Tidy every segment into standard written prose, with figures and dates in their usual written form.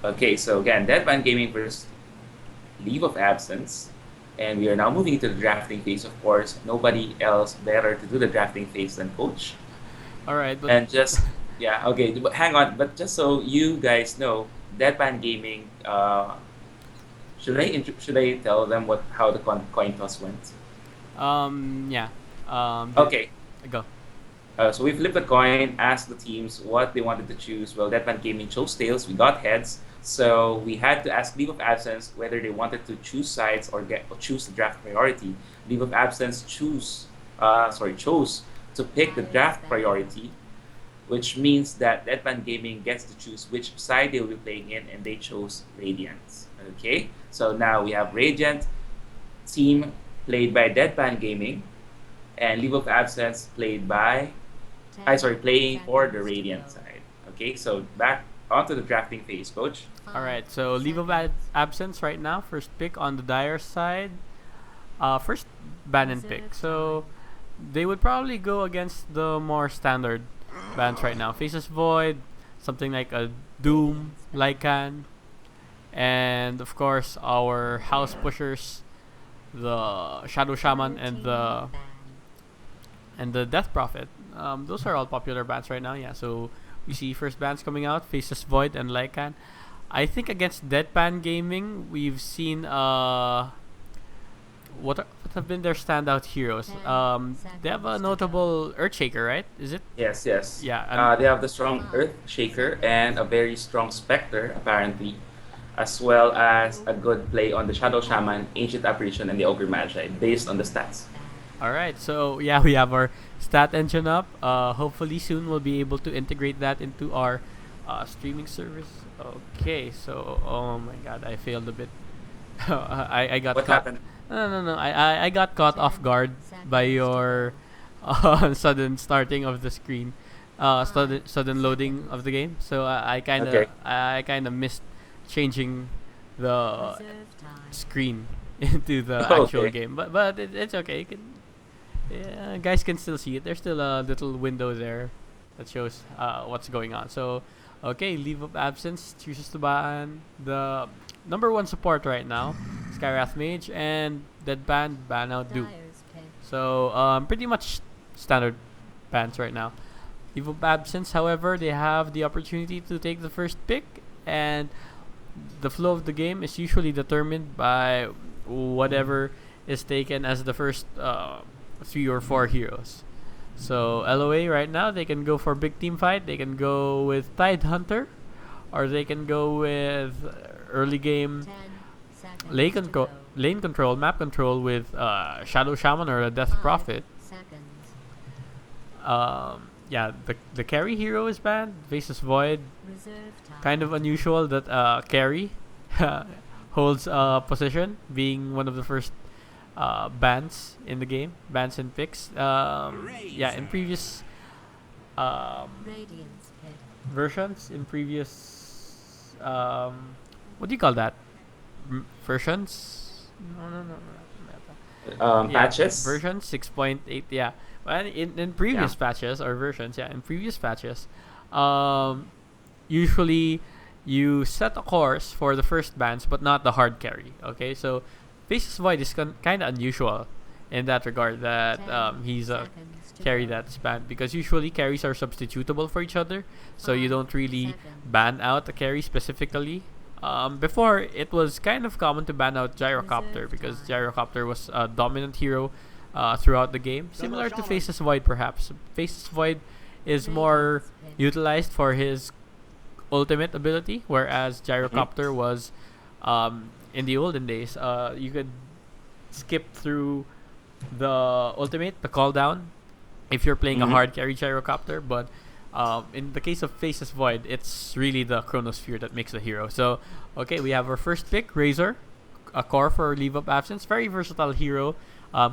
Okay, so again, Deadpan Gaming versus Leave of Absence. And we are now moving to the drafting phase. Of course, nobody else better to do the drafting phase than Coach. All right, but And just, yeah, okay, but hang on. But just so you guys know, Deadpan Gaming, should I tell them how the coin toss went? yeah. The Okay, go. so we flipped the coin, asked the teams what they wanted to choose. Well, Deadpan Gaming chose tails. We got heads. So we had to ask Leave of Absence whether they wanted to choose sides or choose the draft priority. Leave of Absence chose to pick the draft priority, which means that Deadpan Gaming gets to choose which side they will be playing in, and they chose Radiant. Okay, so now we have Radiant team played by Deadpan Gaming, and Leave of Absence playing for the Radiant side. Okay, so back onto the drafting phase, coach. All right, so leave of absence right now. First pick on the Dire side. First ban and pick. So they would probably go against the more standard bans right now. Faces Void, something like a Doom, Lycan, and of course our house pushers, the Shadow Shaman and the Death Prophet. Those are all popular bans right now. Yeah, so we see first bans coming out: Faces Void and Lycan. I think against Deadpan Gaming, we've seen what have been their standout heroes. They have a notable Earthshaker, right? Is it? Yes, yes. Yeah, and They have the strong Earth Shaker and a very strong Spectre, apparently, as well as a good play on the Shadow Shaman, Ancient Apparition, and the Ogre Magi, based on the stats. all right. So yeah, we have our stat engine up. Hopefully soon we'll be able to integrate that into our streaming service. Okay, so oh my god, I failed a bit. I got What caught. happened? No. I got caught off guard by your sudden starting of the screen, sudden loading of the game. So Okay. I kind of missed changing the screen into the actual Okay. game. But it's okay. Yeah, guys can still see it. There's still a little window there that shows what's going on. So okay, leave of absence chooses to ban the number one support right now, Skywrath Mage, and Deadpan ban out Duke. So pretty much standard bans right now. Leave of absence, however, they have the opportunity to take the first pick, and the flow of the game is usually determined by whatever is taken as the first 3 or 4 heroes. So LOA right now, they can go for big team fight. They can go with Tide Hunter, or they can go with early game lane control, map control with Shadow Shaman or a Death Prophet. Yeah, the carry hero is banned. Faces Void, kind of unusual that carry holds a position, being one of the first bans in the game, bans and picks. Yeah, in previous um, versions, in previous what do you call that? Versions? No. Yeah, Patches. version 6.8. Yeah, and in Yeah. previous patches or versions, yeah, in previous patches, um, usually you set a course for the first bans, but not the hard carry. Okay, so Faces Void is kind of unusual in that regard that he's a carry that's banned because usually carries are substitutable for each other, so you don't really ban out a carry specifically. Before it was kind of common to ban out Gyrocopter because Gyrocopter was a dominant hero throughout the game, similar to Faces Void perhaps. Faces Void is more utilized for his ultimate ability, whereas Mhm. Gyrocopter was in the olden days. You could skip through the ultimate, the call down, if you're playing a Mhm. hard carry Gyrocopter, but in the case of Faces Void, it's really the Chronosphere that makes the hero. So, okay, we have our first pick, Razor, a core for Leave of Absence. Very versatile hero.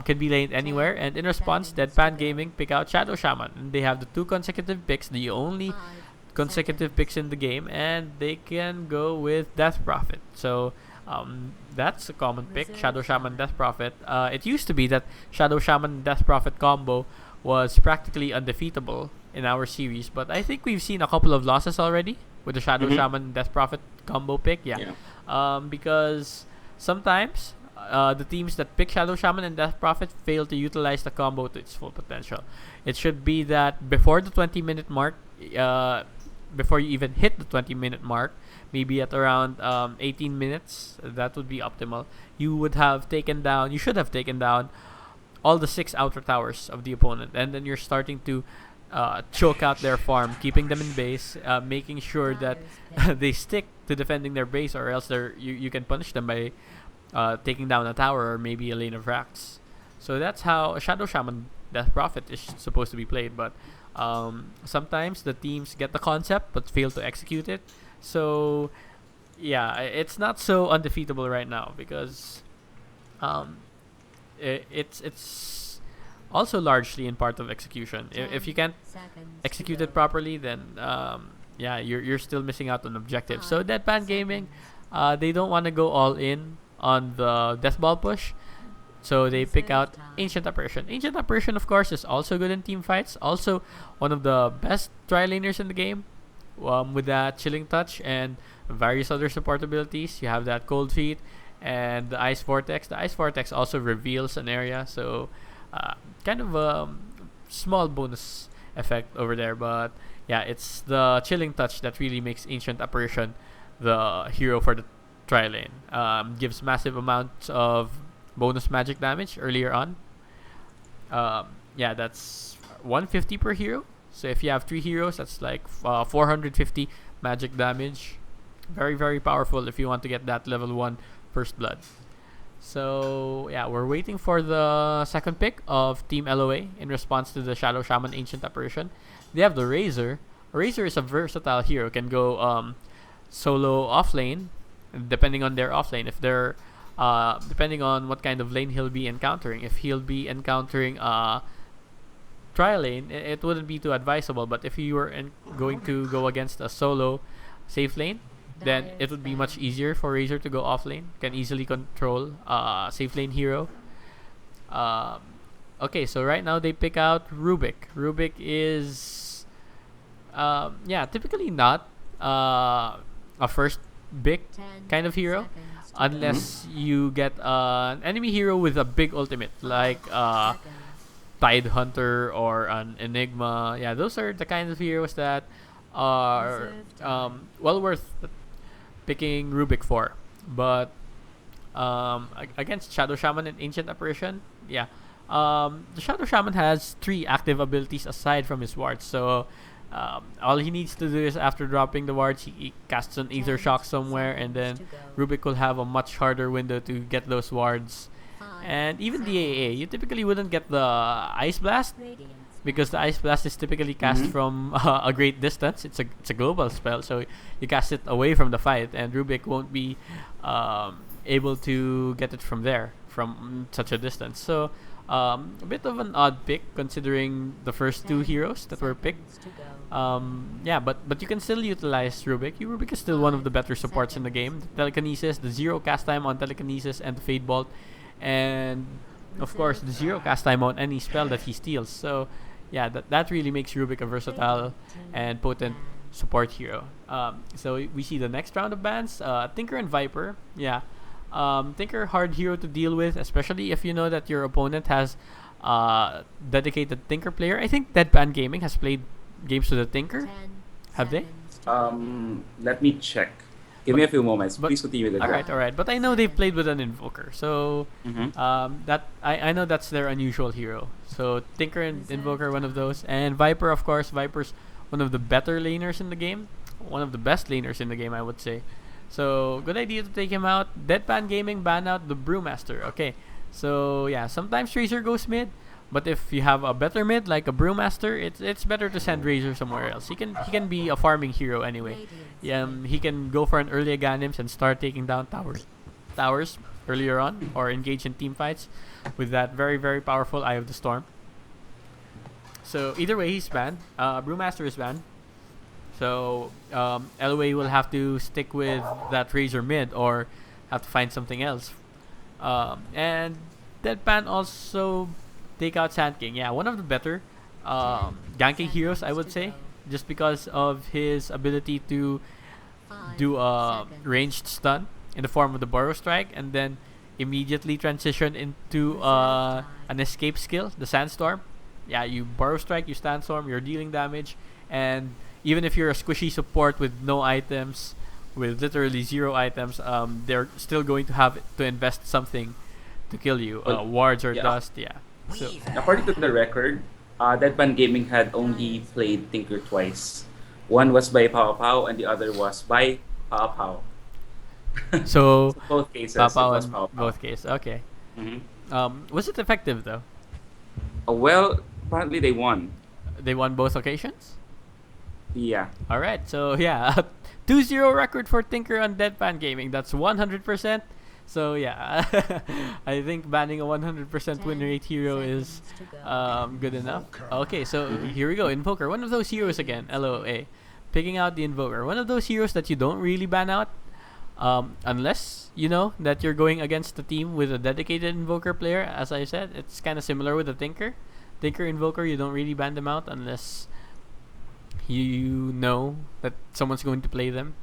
Can be laned anywhere. And in response, Deadpan Gaming pick out Shadow Shaman. And they have the 2 consecutive picks, the only consecutive picks in the game, and they can go with Death Prophet. So that's a common pick, Shadow Shaman Death Prophet. It used to be that Shadow Shaman Death Prophet combo was practically undefeatable in our series, but I think we've seen a couple of losses already. with the Shadow Mm-hmm. Shaman Death Prophet combo pick. Yeah, Yeah. because sometimes the teams that pick Shadow Shaman and Death Prophet fail to utilize the combo to its full potential. It should be that before the 20-minute mark, uh, before you even hit the 20-minute mark, maybe at around 18 minutes, that would be optimal. You should have taken down all the 6 outer towers of the opponent, and then you're starting to choke out their farm, keeping them in base, making sure that they stick to defending their base, or else you can punish them by taking down a tower or maybe a lane of racks. So that's how a Shadow Shaman Death Prophet is supposed to be played. But sometimes the teams get the concept but fail to execute it. So yeah, it's not so undefeatable right now because um, it's also largely in part of execution. If you can't execute it properly, then yeah, you're still missing out on objectives. So Deadpan Gaming, they don't want to go all in on the death ball push, so they pick out Ancient Apparition. Ancient Apparition, of course, is also good in team fights. Also, one of the best tri-laners in the game, with that chilling touch and various other support abilities. You have that cold feet and the ice vortex. The ice vortex also reveals an area, so kind of a small bonus effect over there. But yeah, it's the chilling touch that really makes Ancient Apparition the hero for the tri lane. Gives massive amounts of bonus magic damage earlier on. Yeah, that's 150 per hero. So if you have 3 heroes, that's like 450 magic damage. Very, very powerful if you want to get that level 1 first blood. So yeah, we're waiting for the second pick of Team LOA in response to the Shadow Shaman Ancient Apparition. They have the Razor. Razor is a versatile hero, can go solo off lane, depending on their off lane. If they're depending on what kind of lane he'll be encountering. If he'll be encountering trial lane, it wouldn't be too advisable. But if you were going to go against a solo safe lane, then it would be much easier for Razor to go off lane. Can easily control safe lane hero. Um, okay, so right now they pick out Rubik. Rubik is yeah, typically not a first big kind of hero, unless you get an enemy hero with a big ultimate, like Tide Hunter or an Enigma. Yeah, those are the kinds of heroes that are well worth picking Rubik for. But against Shadow Shaman and Ancient Apparition, yeah, the Shadow Shaman has 3 active abilities aside from his wards. So all he needs to do is, after dropping the wards, he casts an Ether Shock somewhere, and then Rubik will have a much harder window to get those wards. And even the AA, you typically wouldn't get the Ice Blast, because the Ice Blast is typically cast from a great distance. It's a global spell, so you cast it away from the fight, and Rubik won't be able to get it from there, from such a distance. So a bit of an odd pick considering the first 2 heroes that were picked. Yeah, but you can still utilize Rubik. Rubik is still one of the better supports in the game. The Telekinesis, the 0 cast time on Telekinesis and the Fade Bolt, and of course the 0 cast time on any spell that he steals. So yeah, that really makes Rubik a versatile and potent support hero. So we see the next round of bans. Tinker and Viper. Yeah, Tinker, hard hero to deal with, especially if you know that your opponent has dedicated Tinker player. I think Deadpan Gaming has played games with a Tinker. Have they? Let me check. Give me a few moments. Please continue with the All right. But I know they've played with an Invoker, so that I know that's their unusual hero. So Tinker and Invoker, one of those, and Viper, of course. Viper's one of the better laners in the game, one of the best laners in the game, I would say. So good idea to take him out. Deadpan Gaming ban out the Brewmaster. Okay, so yeah, sometimes Razor goes mid, but if you have a better mid like a Brewmaster, it's better to send Razor somewhere else. He can be a farming hero anyway. He can go for an early Aghanims and start taking down towers earlier on, or engage in team fights with that very, very powerful Eye of the Storm. So either way, he's banned. Brewmaster is banned. So LOA will have to stick with that Razor mid, or have to find something else. And Deadpan also take out Sand King. Yeah, one of the better ganking heroes, I would say. just because of his ability to do a ranged stun in the form of the Burrow Strike, and then immediately transition into an escape skill, the Sandstorm. Yeah, you Burrow Strike, you Sandstorm, you're dealing damage, and even if you're a squishy support with no items, with literally zero items, they're still going to have to invest something to kill you. Well, Wards or yeah. dust, yeah. So According to the record, Deadpan Gaming had only played Tinker twice. One was by Pao Pao and the other was by Pao Pao. so So both cases, it Papa was in Pao Pao. both cases. Okay. Hmm. Was it effective though? Well, apparently they won. They won both occasions. Yeah. All right. So yeah, 2-0 record for Tinker on Deadpan Gaming. That's 100%. So yeah, I think banning a 100% win rate hero is good enough. Okay, so here we go. Invoker, one of those heroes again. LOA, picking out the Invoker. One of those heroes that you don't really ban out, unless you know that you're going against a team with a dedicated Invoker player. As I said, it's kind of similar with the Tinker. Tinker Invoker, you don't really ban them out unless you know that someone's going to play them.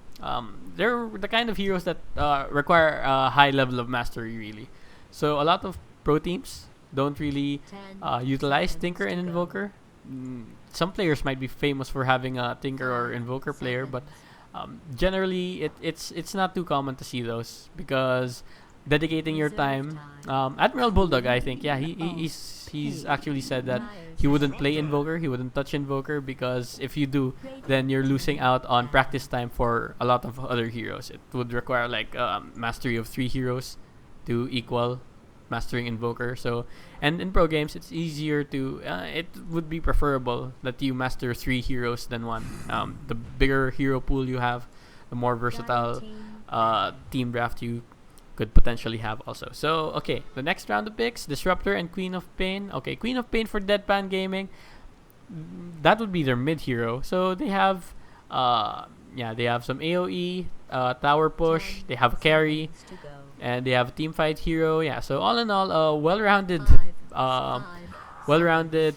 They're the kind of heroes that require a high level of mastery, really. So a lot of pro teams don't really utilize Tinker and Invoker. Some players might be famous for having a Tinker or Invoker player, but generally it's not too common to see those because dedicating your time. Admiral Bulldog, I think, yeah, he's actually said that he wouldn't play Invoker, he wouldn't touch Invoker because if you do, then you're losing out on practice time for a lot of other heroes. It would require like mastery of 3 heroes to equal mastering Invoker. So, and in pro games, it's easier to. It would be preferable that you master 3 heroes than one. The bigger hero pool you have, the more versatile team draft you could potentially have also. So, okay, the next round of picks, Disruptor and Queen of Pain. Okay, Queen of Pain for Deadpan Gaming. That would be their mid hero. So they have, they have some AOE, tower push. They have a carry, and they have a team fight hero. Yeah, so all in all, well-rounded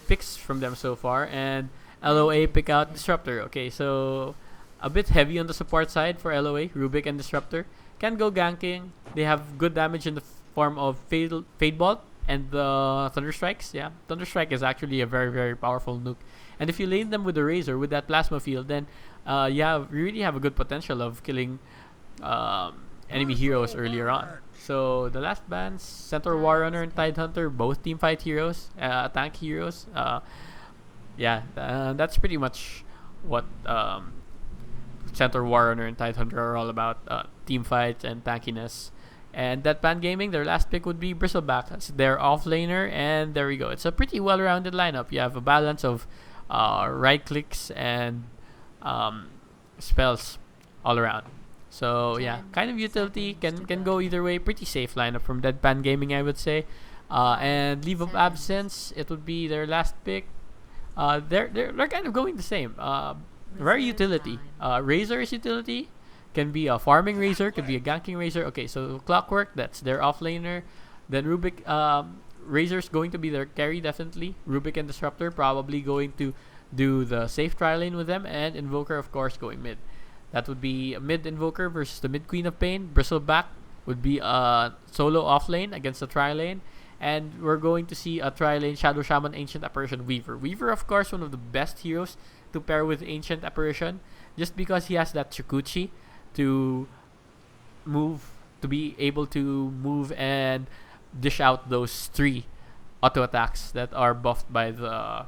picks from them so far. And LOA pick out Disruptor. Okay, so a bit heavy on the support side for LOA, Rubik and Disruptor. Can go ganking. They have good damage in the form of Fade Bolt and the Thunder Strikes. Yeah, Thunder Strike is actually a very, very powerful nuke. And if you lane them with the Razor, with that Plasma Field, then you really have a good potential of killing enemy heroes earlier on. So the last bans, Centaur Warrunner and Tide Hunter, both team fight heroes, tank heroes. That's pretty much what Centaur Warrunner and Tide Hunter are all about, team fights and tankiness. And Deadpan Gaming, their last pick would be Bristleback. It's their offlaner, and there we go. It's a pretty well-rounded lineup. You have a balance of right clicks and spells all around. So yeah, kind of utility can go either way. Pretty safe lineup from Deadpan Gaming, I would say. And Leave of Absence, it would be their last pick. They're kind of going the same. Very utility. Razor is utility. Can be a farming Razor, could be a ganking Razor. Okay, so Clockwork, that's their offlaner. Then Rubik, Razor's going to be their carry, definitely. Rubik and Disruptor probably going to do the safe tri lane with them. And Invoker, of course, going mid. That would be a mid Invoker versus the mid Queen of Pain. Bristleback would be a solo offlane against the tri lane. And we're going to see a tri lane Shadow Shaman Ancient Apparition Weaver. Weaver, of course, one of the best heroes to pair with Ancient Apparition, just because he has that Chikuchi to be able to move and dish out those 3 auto attacks that are buffed by the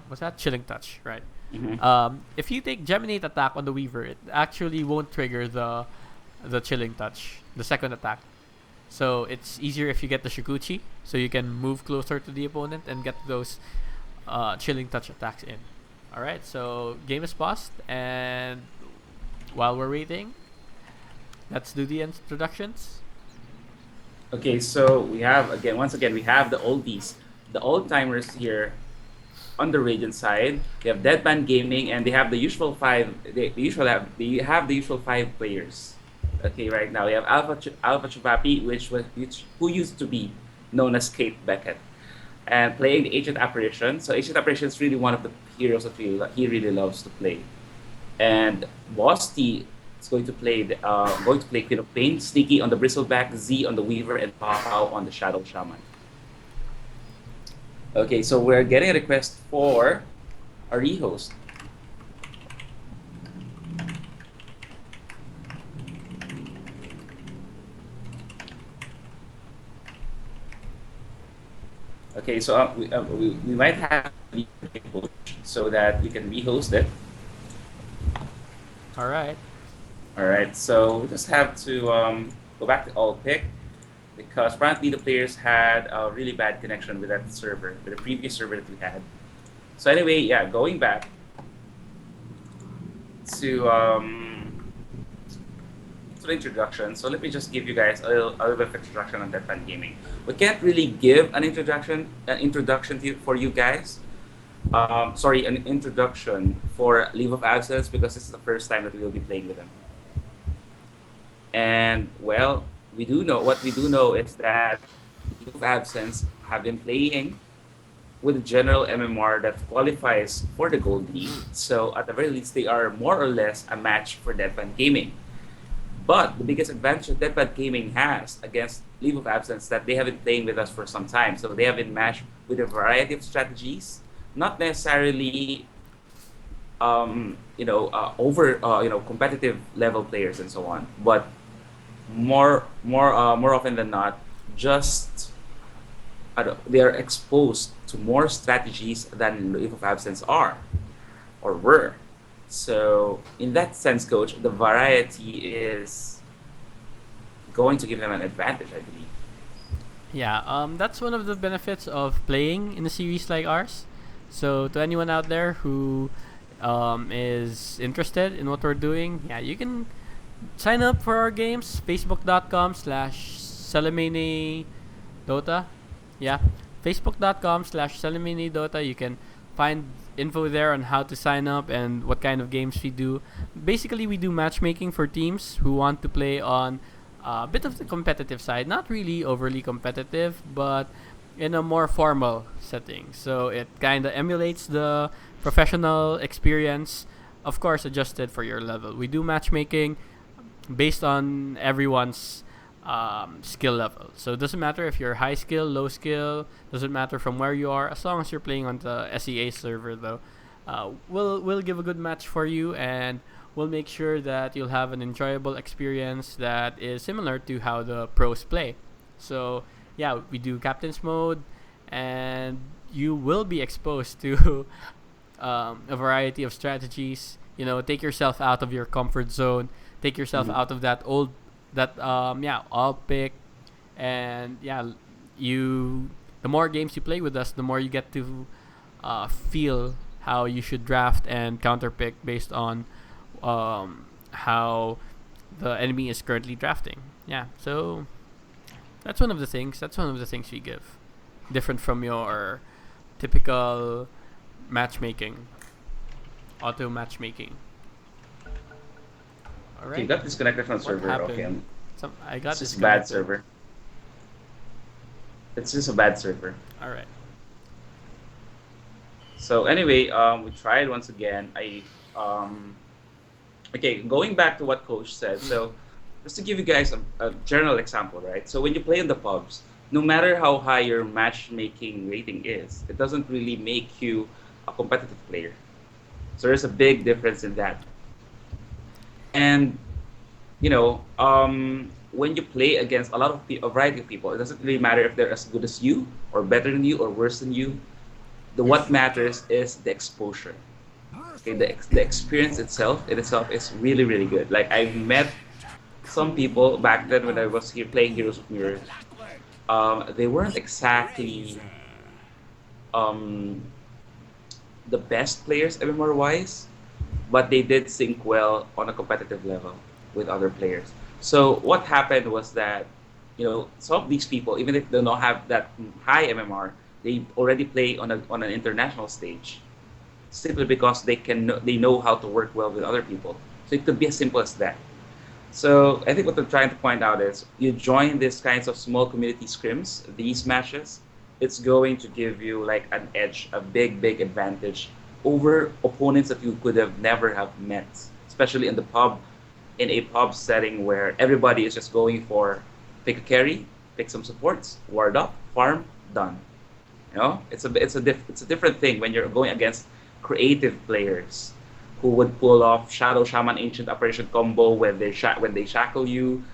what's that? Chilling Touch, right? Mm-hmm. If you take Geminate attack on the Weaver, it actually won't trigger the Chilling Touch, the second attack. So it's easier if you get the Shikuchi, so you can move closer to the opponent and get those Chilling Touch attacks in. Alright, so game is paused, and while we're waiting, let's do the introductions. Okay, so we have once again we have the oldies, the old timers here on the Radiant side. They have Deadpan Gaming, and they have the usual 5. They have the usual 5 players. Okay, right now we have Alpha Chupapi, who used to be known as Kate Beckett, and playing the Ancient Apparition. So Ancient Apparition is really one of the heroes that he really loves to play. And Boss T is going to play Queen of Pain, Sneaky on the Bristleback, Z on the Weaver, and Pow Pow on the Shadow Shaman. Okay, so we're getting a request for a rehost. Okay, so we might have a coach so that we can rehost it. All right. All right, so we just have to go back to all pick because apparently the players had a really bad connection with that server, with the previous server that we had. So anyway, yeah, going back to the introduction. So let me just give you guys a little bit of introduction on Deadpan Gaming. We can't really give an introduction for you guys. Sorry, an introduction for Leave of Absence because this is the first time that we will be playing with them. And well, what we do know is that Leave of Absence have been playing with a general MMR that qualifies for the Gold League. So at the very least, they are more or less a match for Deadpan Gaming. But the biggest advantage that Deadpan Gaming has against Leave of Absence that they have been playing with us for some time. So they have been matched with a variety of strategies, not necessarily over competitive level players and so on, but more often than not, just they are exposed to more strategies than Leave of Absence are or were. So in that sense, coach, the variety is going to give them an advantage, I believe. Yeah, that's one of the benefits of playing in a series like ours. So to anyone out there who is interested in what we're doing, yeah, you can sign up for our games. Facebook.com/SelemeneDota. Yeah, Facebook.com/SelemeneDota. You can find info there on how to sign up and what kind of games we do. Basically, we do matchmaking for teams who want to play on a bit of the competitive side. Not really overly competitive, but in a more formal setting. So it kind of emulates the professional experience, of course, adjusted for your level. We do matchmaking based on everyone's skill level. So it doesn't matter if you're high skill, low skill, doesn't matter from where you are, as long as you're playing on the SEA server though. We'll give a good match for you, and we'll make sure that you'll have an enjoyable experience that is similar to how the pros play. So yeah, we do captain's mode, and you will be exposed to a variety of strategies. Take yourself out of your comfort zone, take yourself out of all pick, and yeah, the more games you play with us, the more you get to feel how you should draft and counter pick based on how the enemy is currently drafting. Yeah, so that's one of the things. That's one of the things we give, different from your typical matchmaking, auto matchmaking. All Okay, you right. got disconnected from the What server. Okay, happened? I got it's just a bad disconnected. server. It's just a bad server. All right. So anyway, we tried once again. Okay, going back to what Coach said. So just to give you guys a general example, right? So when you play in the pubs, no matter how high your matchmaking rating is, it doesn't really make you a competitive player. So there's a big difference in that. And when you play against a variety of people, it doesn't really matter if they're as good as you, or better than you, or worse than you. What matters is the exposure. Okay, the experience itself is really really good. Like I've met some people back then when I was here playing Heroes of Mirrors. They weren't exactly um, the best players MMR wise, but they did sync well on a competitive level with other players. So what happened was that some of these people, even if they don't have that high MMR, they already play on an international stage, simply because they know how to work well with other people. So it could be as simple as that. So I think what I'm trying to point out is you join these kinds of small community scrims, these matches, it's going to give you like an edge, a big advantage over opponents that you could have never have met, especially in a pub setting where everybody is just going for pick a carry, pick some supports, ward up, farm, done. You know, it's a different thing when you're going against creative players who would pull off Shadow Shaman Ancient Apparition combo when they shackle you,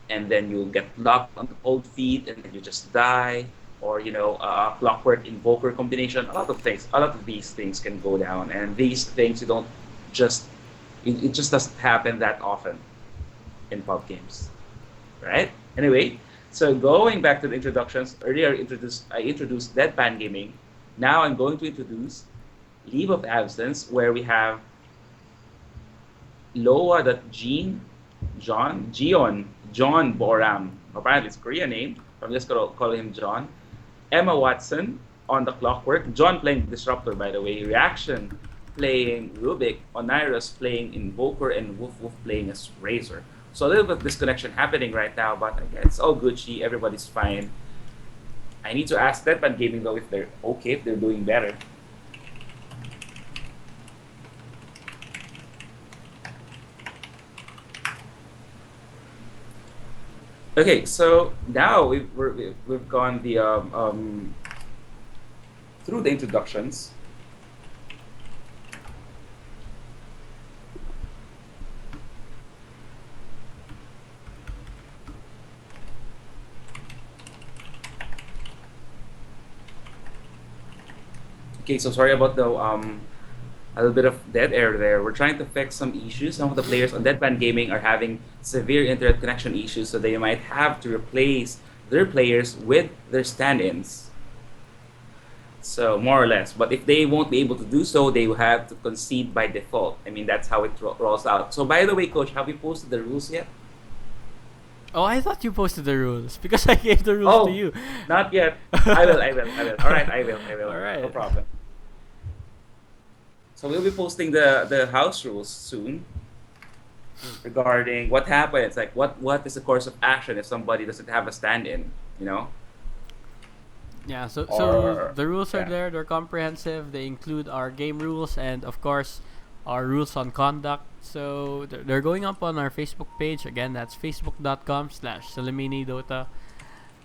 and then you get locked on the cold feet, and then you just die, or Clockwork Invoker combination. A lot of these things can go down, and these things you don't just it just doesn't happen that often in pub games, right? Anyway, so going back to the introductions, earlier I introduced Deadpan Gaming. Now I'm going to introduce Leave of Absence, where we have Loa.Jean, John Boram. Apparently it's a Korean name, so I'm just gonna call him John. Emma Watson on the Clockwork. John playing Disruptor, by the way. Reaction playing Rubik. Onirus playing Invoker, and Wolf Wolf playing as Razor. So a little bit of disconnection happening right now, but again, it's all Gucci. Everybody's fine. I need to ask Deadpan Gaming though if they're okay, if they're doing better. Okay, so now we've gone the through the introductions. Okay, so sorry about the a little bit of dead air there. We're trying to fix some issues. Some of the players on Deadpan Gaming are having severe internet connection issues, so they might have to replace their players with their stand-ins. So more or less, but if they won't be able to do so, they will have to concede by default. I mean, that's how it rolls out. So by the way, Coach, have you posted the rules yet? Oh, I thought you posted the rules because I gave the rules Oh, to you. not yet. I will. All right, I will. All right. No problem. So we'll be posting the house rules soon regarding what happens, like what is the course of action if somebody doesn't have a stand-in, you know? Yeah, so Or the rules are yeah. there. They're comprehensive. They include our game rules and, of course, our rules on conduct. So they're going up on our Facebook page. Again, that's facebook.com/SelemeneDota.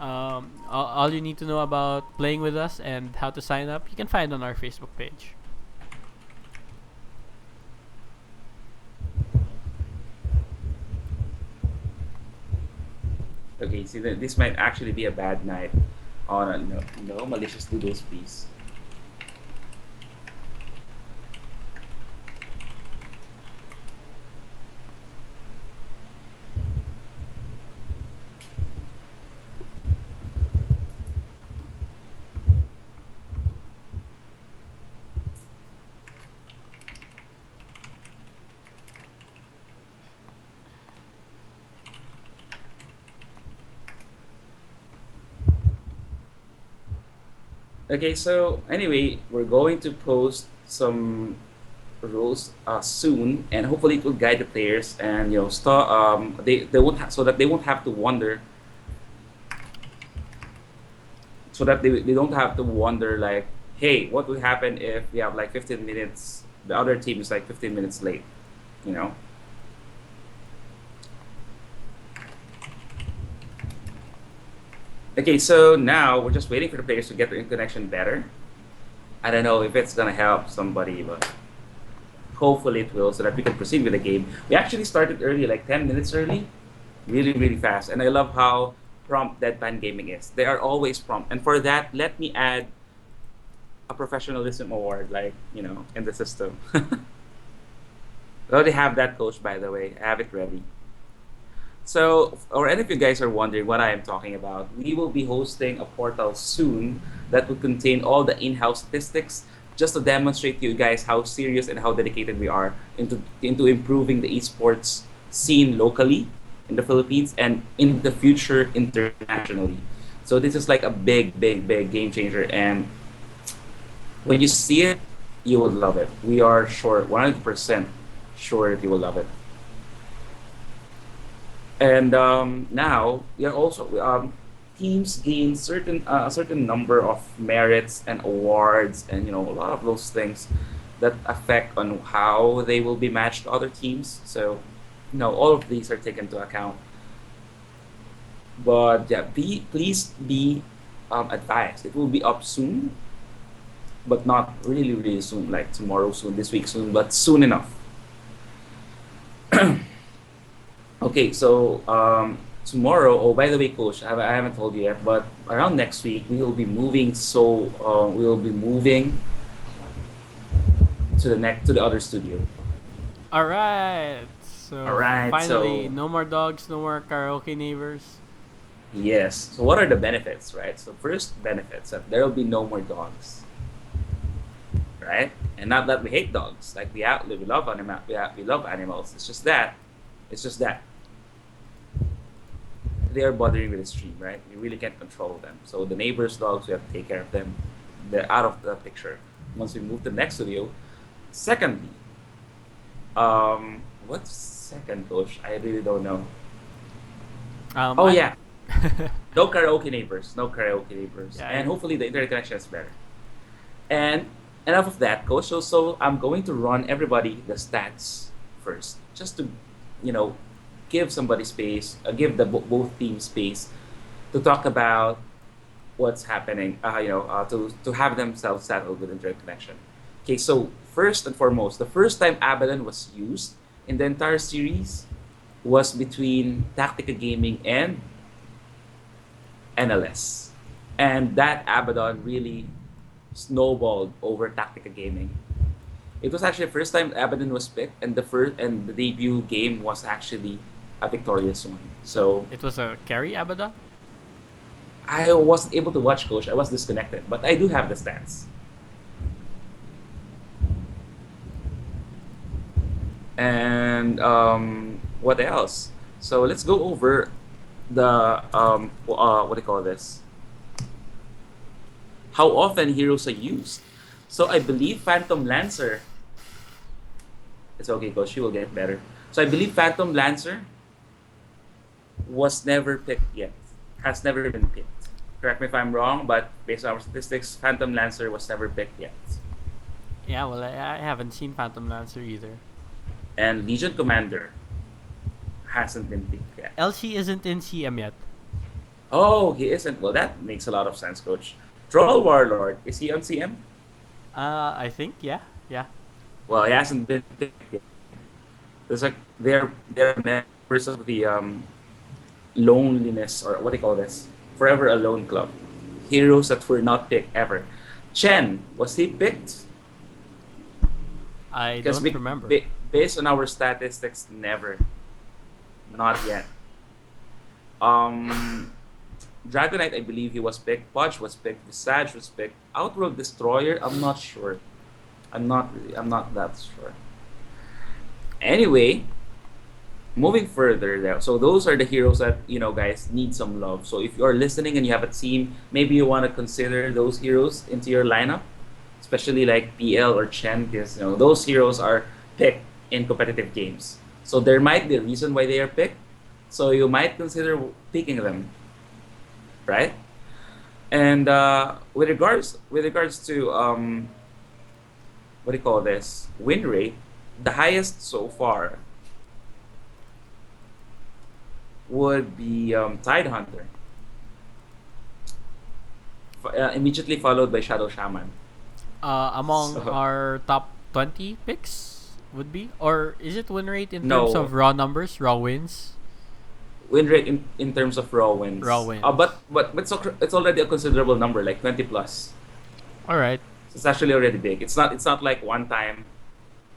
All you need to know about playing with us and how to sign up, you can find on our Facebook page. Okay, see, this might actually be a bad night. Oh no, no malicious doodles, please. Okay, so anyway, we're going to post some rules soon, and hopefully it will guide the players, and they won't so that they won't have to wonder, so that they don't have to wonder like, hey, what would happen if we have like 15 minutes, the other team is like 15 minutes late, you know? Okay, so now we're just waiting for the players to get their connection better. I don't know if it's gonna help somebody, but hopefully it will, so that we can proceed with the game. We actually started early, like 10 minutes early, really, really fast. And I love how prompt Deadpan Gaming is. They are always prompt. And for that, let me add a professionalism award, like, in the system. I already have that, Coach, by the way. I have it ready. So, or any of you guys are wondering what I am talking about, we will be hosting a portal soon that will contain all the in-house statistics, just to demonstrate to you guys how serious and how dedicated we are into improving the esports scene locally in the Philippines and in the future internationally. So this is like a big, big, big game changer, and when you see it, you will love it. We are sure, 100% sure that you will love it. And now we are also teams gain certain a certain number of merits and awards, and a lot of those things that affect on how they will be matched to other teams. So, all of these are taken into account. But yeah, please be advised. It will be up soon, but not really, really soon, like tomorrow soon, this week soon, but soon enough. Okay, so tomorrow. Oh, by the way, Coach, I haven't told you yet, but around next week we will be moving. So we will be moving to the other studio. All right. All So right. finally, So no more dogs, no more karaoke neighbors. yes. So what are the benefits, right? So first benefits that there will be no more dogs, right? And not that we hate dogs, like we love we love animals. It's just that they are bothering with the stream, right? We really can't control them. So the neighbors' dogs, we have to take care of them. They're out of the picture once we move to the next studio. Secondly, what's second, Coach? I really don't know. Oh I. yeah, no karaoke neighbors, no karaoke neighbors, Yeah. and hopefully the internet connection is better. And enough of that, Coach. So I'm going to run everybody the stats first, just to, you know, give somebody space, give the both teams space to talk about what's happening. To have themselves settled with internet connection. Okay, so first and foremost, the first time Abaddon was used in the entire series was between Tactica Gaming and NLS, and that Abaddon really snowballed over Tactica Gaming. It was actually the first time Abaddon was picked, and the debut game was actually a victorious one. So It was a carry Abaddon. I wasn't able to watch, Coach. I was disconnected, but I do have the stats. And what else? So let's go over the what do you call this? How often heroes are used. So I believe Phantom Lancer. It's okay, Coach. She will get better. So I believe Phantom Lancer was never picked yet. Has never been picked. Correct me if I'm wrong, but based on our statistics, Phantom Lancer was never picked yet. Yeah, well, I haven't seen Phantom Lancer either. And Legion Commander hasn't been picked yet. LC isn't in CM yet. Oh, he isn't. Well, that makes a lot of sense, Coach. Troll Warlord, is he on CM? I think yeah. Well, he hasn't been picked yet. There's like they're members of the loneliness, or what do you call this? Forever Alone Club. Heroes that were not picked ever. Chen, was he picked? I Because don't remember. based on our statistics, never. Not yet. Um, Dragonite, I believe he was picked. Podge was picked. Visage was picked. Outworld Destroyer, I'm not sure. I'm not that sure. Anyway, moving further there. So those are the heroes that, guys, need some love. So if you're listening and you have a team, maybe you want to consider those heroes into your lineup, especially like PL or Chen, because those heroes are picked in competitive games. So there might be a reason why they are picked. So you might consider picking them, right? And with regards to what do you call this, win rate, the highest so far would be Tide Hunter, immediately followed by Shadow Shaman. Among So our top 20 picks would be, or is it win rate in terms no, of raw numbers, raw wins? win rate in terms of raw wins. Raw wins. But it's already a considerable number, like 20 plus. All right. So it's actually already big. It's not like one time,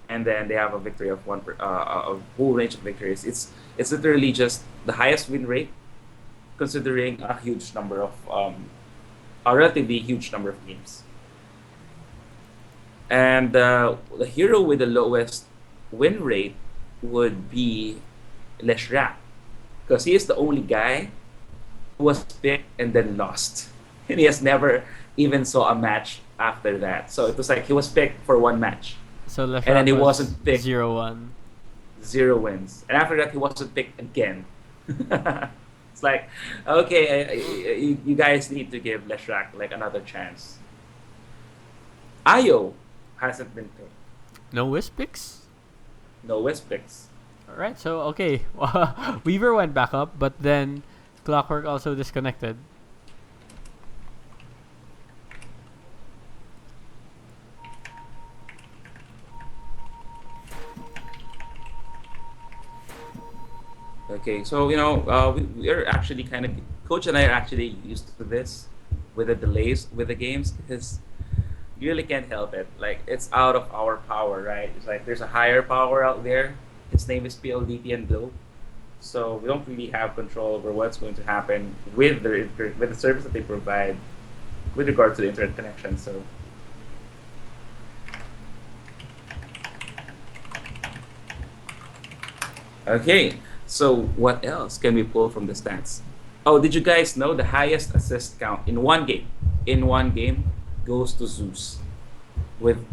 and then they have a victory of a whole range of victories. It's literally just the highest win rate, considering a relatively huge number of games. And the hero with the lowest win rate would be Leshrak, because he is the only guy who was picked and then lost, and he has never even saw a match after that. So it was like he was picked for one match, So and then Lefrak he was wasn't picked. 0-1. Zero wins, and after that he wasn't picked again. It's like, okay, you guys need to give Leshrak like another chance. Ayo hasn't been picked. No wisp picks? No wisp picks. Alright, so okay. Weaver went back up, but then Clockwork also disconnected. Okay, so we're actually kind of coach and I are actually used to this with the delays with the games because you really can't help it. Like it's out of our power, right? It's like there's a higher power out there. Its name is PLDT and Glow. So we don't really have control over what's going to happen with with the service that they provide with regard to the internet connection. So okay, so what else can we pull from the stats? Oh, did you guys know the highest assist count in one game? In one game goes to Zeus with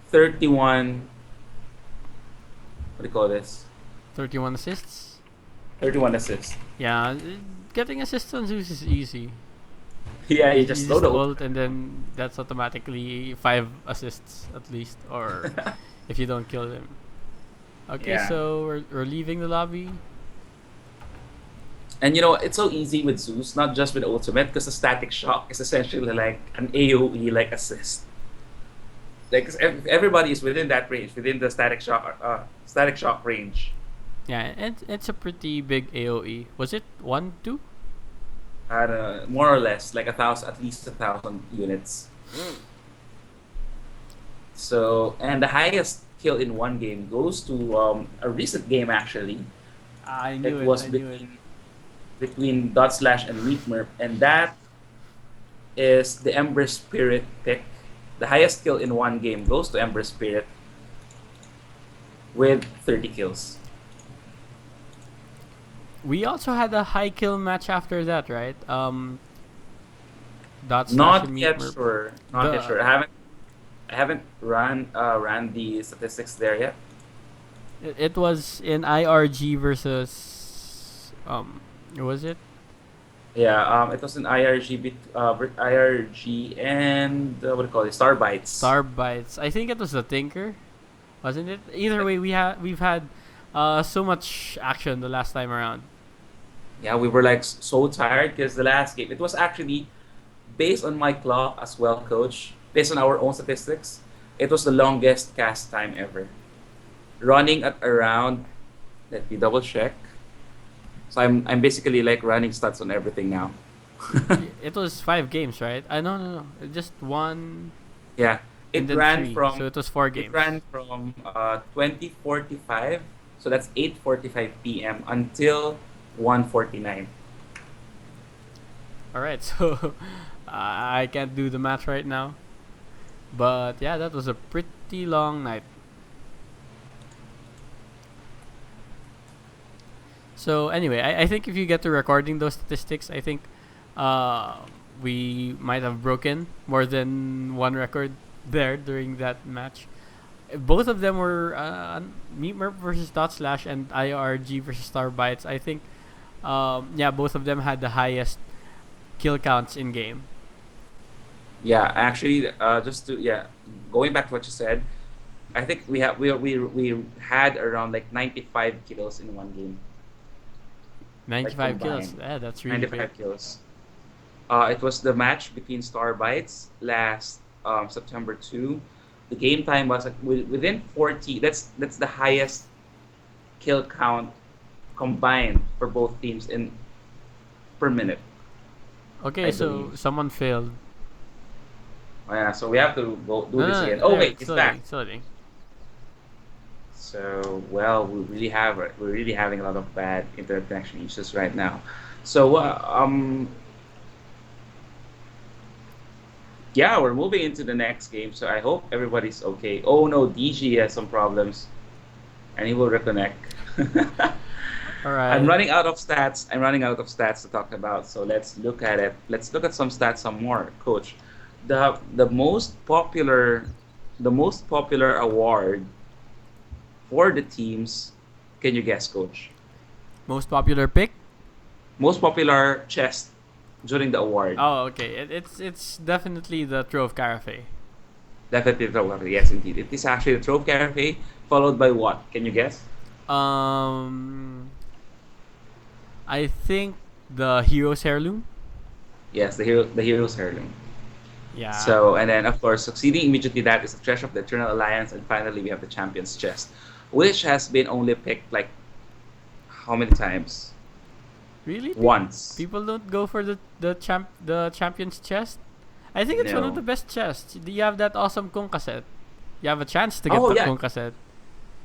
31. What do you call this? 31 assists. 31 assists. Yeah, getting assists on Zeus is easy. Yeah, you You just just load ult, and then that's automatically 5 assists at least, or if you don't kill him. Okay, Yeah. so we're leaving the lobby. And it's so easy with Zeus, not just with Ultimate, because the static shock is essentially like an AoE like assist. Like 'cause everybody is within that range, within the static shock range. Yeah, and it's a pretty big AoE. Was it 1, 2? At more or less like at least 1,000 units. So, and the highest kill in one game goes to a recent game actually. I It knew it. was I knew it. between Dot Slash and Meatmerp, and that is the Ember Spirit pick. The highest kill in one game goes to Ember Spirit with 30 kills. We also had a high kill match after that, right? Dot slash Not and yet Meatmerp. sure. Not yet sure. I haven't ran the statistics there yet. It was in IRG versus was it? Yeah, it was an IRG and what do you call it? Star Bites. Star Bites. I think it was the Tinker, wasn't it? Either way, we've had so much action the last time around. Yeah, we were like so tired because the last game, it was actually based on my clock as well, coach. Based on our own statistics, it was the longest cast time ever. Running at around, let me double check. So I'm basically like running stats on everything now. It was 5 games, right? No, just one Yeah, and it then ran 3. from So it was 4 it games. ran from 20:45, so that's 8:45 p.m. until 1:49. All right, so I can't do the math right now, but yeah, that was a pretty long night. So anyway, I think if you get to recording those statistics, I think we might have broken more than one record there during that match. Both of them were Meatmerp versus Dot Slash and IRG versus Star Bites. I think, yeah, both of them had the highest kill counts in game. Yeah, actually, going back to what you said, I think we had around like 95 kills in one game. 95 kills. Combined. Yeah, that's really big. 95 kills. It was the match between Star Bites last September 2. The game time was like within 40. That's the highest kill count combined for both teams in per minute. Okay, I so believe. someone failed. Oh, yeah, so we have to go do No, this no, again. no, Oh wait, it's slowly, back. slowly. So well, we're really having a lot of bad internet connection issues right now. So yeah, we're moving into the next game. So I hope everybody's okay. Oh no, DG has some problems, and he will reconnect. All right. I'm running out of stats. I'm running out of stats to talk about. So let's look at it. Let's look at some stats some more, Coach. The most popular award for the teams. Can you guess, Coach? Most popular pick? Most popular chest during the award. Oh, okay. It's definitely the Trove Carafe. Definitely the Trophy Cafe. Yes, indeed. It is actually the Trophy Cafe, followed by what? Can you guess? Um, I think the Hero's Heirloom. Yes, the Hero's Heirloom. Yeah. So, and then of course, succeeding immediately that is the Treasure of the Eternal Alliance, and finally we have the Champion's Chest, which has been only picked like how many times? Really? Once. People don't go for the champion's chest. I think it's one of No. the best chests. You have that awesome Konka set. You have a chance to get Oh the yeah, Konka set.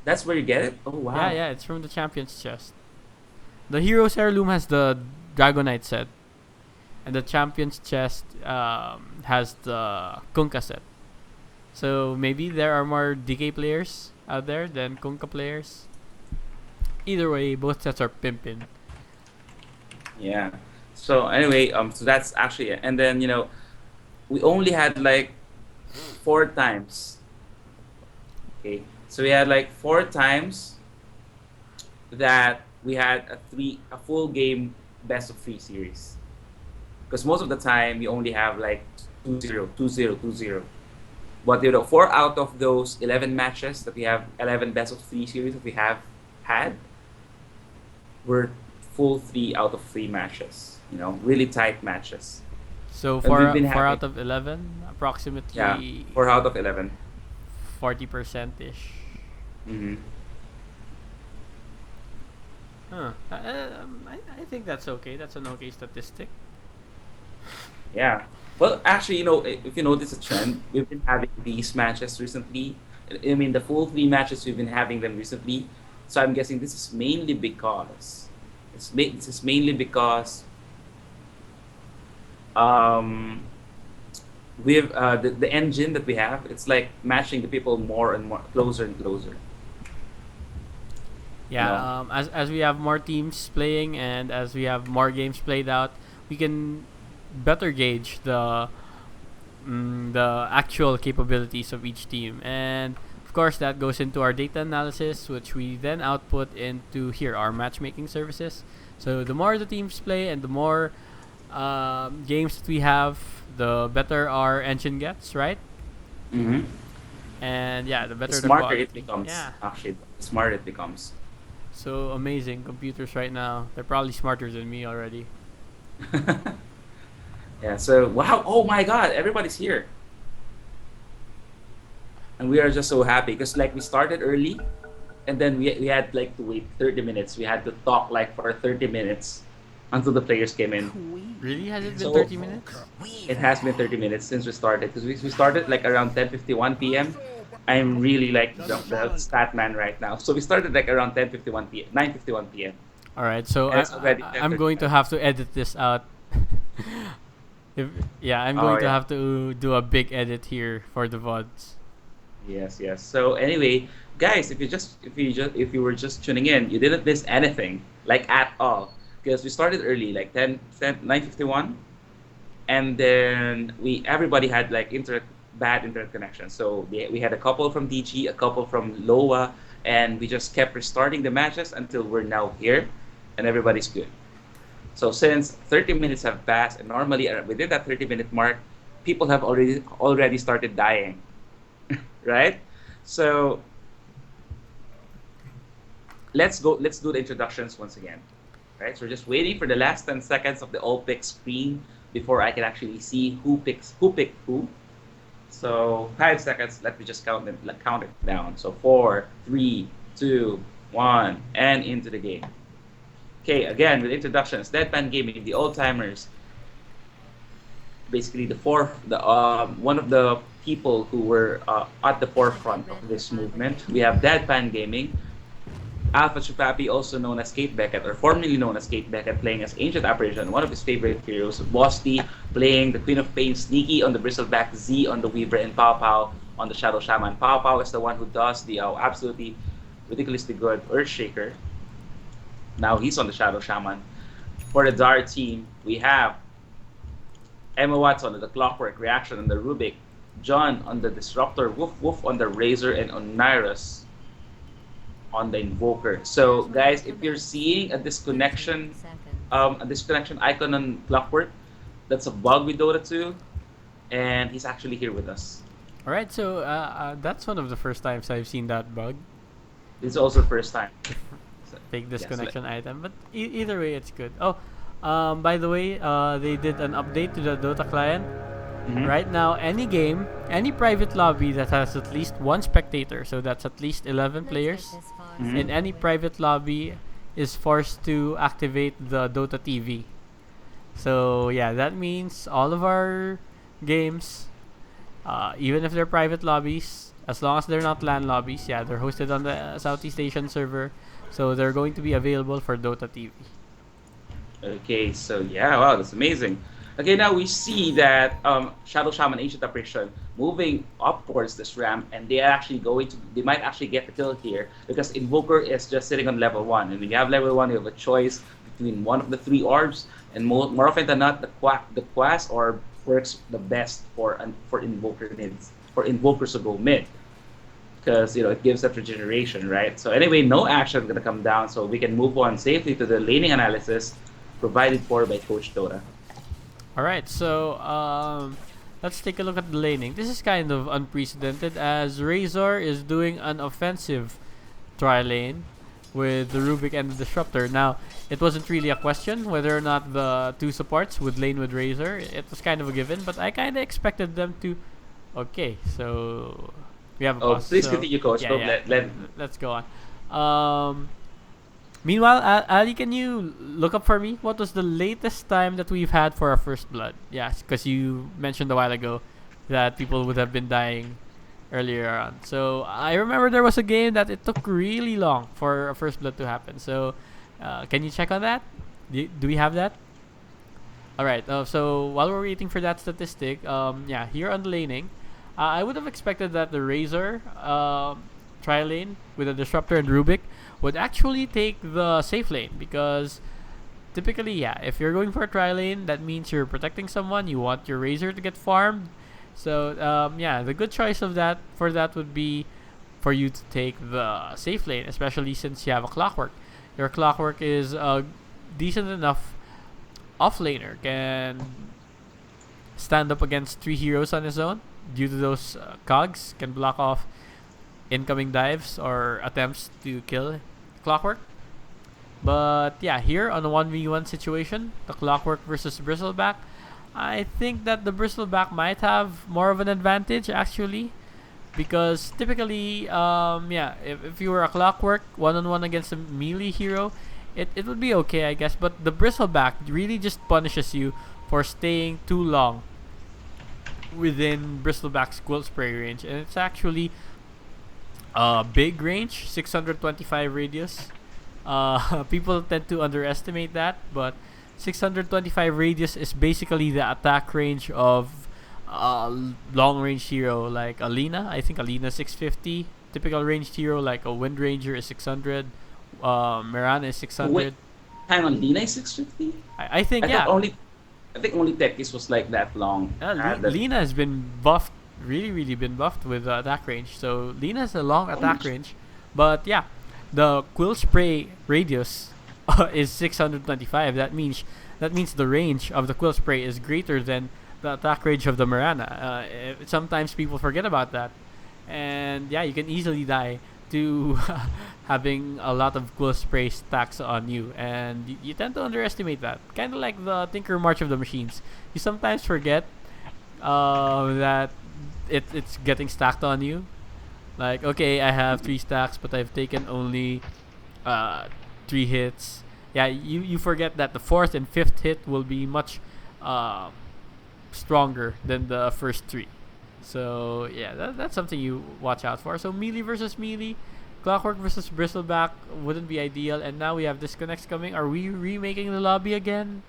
that's where you get it. Oh Yeah, wow. yeah, it's from the champion's chest. The Hero's Heirloom has the Dragonite set, and the champion's chest has the Konka set. So maybe there are more DK players out there than Konka players. Either way, both sets are pimpin'. Yeah. So anyway, so that's actually it. And then we only had like four times. Okay. So we had like four times that we had a full game best of three series. Because most of the time you only have like 2-0, 2-0, 2-0. But four out of those 11 matches that we have, 11 best of three series that we have had, were full 3 out of 3 matches. Really tight matches. So And we've four been four having, out of 11, yeah, approximately 4 out of 11. 40% ish. Mm-hmm. Huh. I think that's okay. That's an okay statistic. Yeah. Well, actually, if you notice a trend, we've been having these matches recently. I mean, the full 3 matches, we've been having them recently. So I'm guessing this is mainly because this is mainly because um, with the engine that we have, it's like matching the people more and more, closer and closer. You Yeah. know. As we have more teams playing and as we have more games played out, we can better gauge the actual capabilities of each team, and of course that goes into our data analysis, which we then output into here our matchmaking services. So the more the teams play and the more games that we have, the better our engine gets, right? Mm-hmm. And yeah, the The better the smarter it quality. becomes, Yeah. actually, the smarter it becomes. So amazing computers right now. They're probably smarter than me already. Yeah. So wow. Oh my God! Everybody's here. And we are just so happy because like we started early, and then we had like to wait 30 minutes. We had to talk like for 30 minutes until the players came in. Really? Has it been So 30 minutes? it has been 30 minutes since we started because we started like around 10:51 p.m. I'm really like the stat man right now. So we started like around 10:51 p.m. 9:51 p.m. All right. So and it's already I'm going to 10:35. have to edit this out. if, yeah, I'm Oh going to yeah. have to do a big edit here for the VODs. Yes, yes. So anyway, guys, if you were just tuning in, you didn't miss anything, like at all, because we started early, like 9:51, and then we everybody had like bad internet connection. So we had a couple from DG, a couple from Loa, and we just kept restarting the matches until we're now here, and everybody's good. So since 30 minutes have passed, and normally within that 30-minute mark, people have already started dying, right? So let's go. Let's do the introductions once again. Right. So we're just waiting for the last 10 seconds of the all pick screen before I can actually see who picked who. So 5 seconds. Let me just count it down. So 4, 3, 2, 1, and into the game. Okay. Again with introductions. Deadpan Gaming, the old timers. Basically, the one of the people who were at the forefront of this movement. We have Deadpan Gaming, Alpha Chupapi, also known as Kate Beckett, or formerly known as Kate Beckett, playing as Ancient Apparition, one of his favorite heroes. Bosti playing the Queen of Pain, Sneaky on the Bristleback, Z on the Weaver, and Pow Pow on the Shadow Shaman. Pow Pow is the one who does the absolutely ridiculously good Earthshaker. Now he's on the Shadow Shaman. For the Dar team, we have Emma Watson on the Clockwork, Reaction on the Rubik, John on the Disruptor, Woof Woof on the Razor, and Onirus on the Invoker. So guys, if you're seeing a disconnection icon on Clockwork, that's a bug with Dota 2, and he's actually here with us. All right, so that's one of the first times I've seen that bug, It's also first time. So, fake yeah, so disconnection item. But either way, it's good. Oh, by the way, they did an update to the Dota client. mhm. Right now, any game, any private lobby that has at least one spectator, so that's at least 11 players, in any private lobby is forced to activate the Dota TV. So yeah, that means all of our games, even if they're private lobbies, as long as they're not LAN lobbies, yeah, they're hosted on the Southeast Asian server, so they're going to be available for Dota TV. Okay, so yeah, wow, that's amazing. Okay, now we see that Shadow Shaman Ancient Apparition moving up towards this ramp, and they might actually get the kill here because Invoker is just sitting on level 1. And when you have level 1, you have a choice between one of the three orbs, and more often than not, the Quas orb works the best for Invoker mids, for Invokers to go mid because it gives that regeneration, right? So anyway, no action is gonna come down, so we can move on safely to the laning analysis provided for by Coach Dota. All right, so let's take a look at the laning. This is kind of unprecedented as Razor is doing an offensive tri lane with the Rubik and the Disruptor. Now, it wasn't really a question whether or not the two supports would lane with Razor. It was kind of a given, but I kind of expected them to. Okay, so we have a Oh, pause. please So continue, Coach. yeah, Go, yeah. let Let's go on. Meanwhile, Ali, can you look up for me what was the latest time that we've had for our first blood? Yes, because you mentioned a while ago that people would have been dying earlier on. So I remember there was a game that it took really long for a first blood to happen. So can you check on that? Do we have that? All right. So while we're waiting for that statistic, yeah, here on the laning, I would have expected that the Razor tri lane with a Disruptor and Rubik would actually take the safe lane because typically, yeah, if you're going for a tri lane, that means you're protecting someone. You want your Razor to get farmed. So yeah, the good choice of that for that would be for you to take the safe lane, especially since you have a Clockwork. Your Clockwork is a decent enough offlaner, can stand up against three heroes on his own due to those cogs, can block off incoming dives or attempts to kill Clockwork. But yeah, here on a 1v1 situation, the Clockwork versus Bristleback, I think that the Bristleback might have more of an advantage actually. Because typically, yeah, if you were a Clockwork one-on-one against a melee hero, it would be okay, I guess. But the Bristleback really just punishes you for staying too long within Bristleback's Quill Spray range. And it's actually big range, 625 radius. People tend to underestimate that, but 625 radius is basically the attack range of long range hero like Alina. I think Alina 650. Typical ranged hero like a Wind Ranger is 600. Mirana is 600. wait. Hang on, Lina is 650. I think I yeah. thought only I think only Tekis was like that long. Lina has been buffed, really been buffed with attack range. So Lina has a long attack range, but yeah, the Quill Spray radius is 625. That means the range of the Quill Spray is greater than the attack range of the Mirana. Sometimes people forget about that, and yeah, you can easily die to having a lot of Quill Spray stacks on you, and you tend to underestimate that. Kind of like the Tinker March of the Machines. You sometimes forget that it's getting stacked on you. Like, okay, I have 3 stacks, but I've taken only 3 hits. Yeah, you forget that the fourth and fifth hit will be much stronger than the first 3. So yeah, that's something you watch out for. So melee versus melee, Clockwork versus Bristleback wouldn't be ideal. And now we have disconnects coming. Are we remaking the lobby again?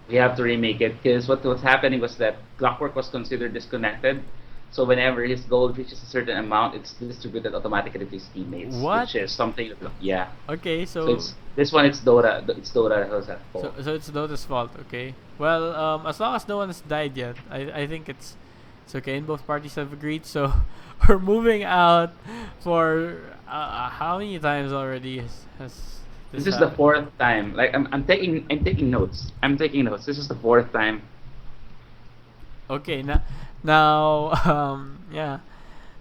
We have to remake it because what was happening was that Clockwork was considered disconnected. So whenever his gold reaches a certain amount, it's distributed automatically to his teammates, What? which is something. Yeah. Okay, So so it's this one. It's Dota. It's Dota who's at fault. so it's Dota's fault. Okay. Well, as long as no one has died yet, I think it's okay. And both parties have agreed. So we're moving out for how many times already has this This is the happened? 4th time. Like I'm taking notes. I'm taking notes. This is the 4th time. Okay, now yeah.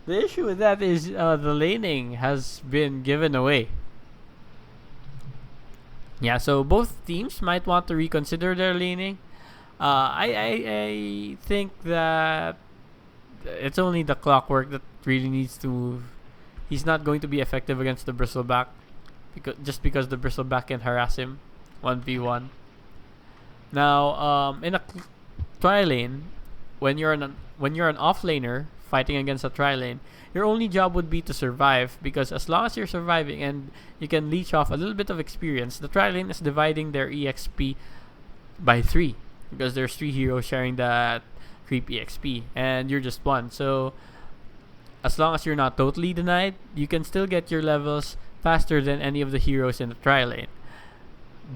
The issue with that is the laning has been given away. Yeah, so both teams might want to reconsider their laning. I think that it's only the Clockwork that really needs to move. He's not going to be effective against the Bristleback because the Bristleback can harass him 1v1. Now, in a tri lane, when you're an off laner fighting against a tri lane, your only job would be to survive, because as long as you're surviving and you can leech off a little bit of experience, the tri lane is dividing their EXP by 3, because there's 3 heroes sharing that creep EXP and you're just one. So as long as you're not totally denied, you can still get your levels faster than any of the heroes in the tri lane.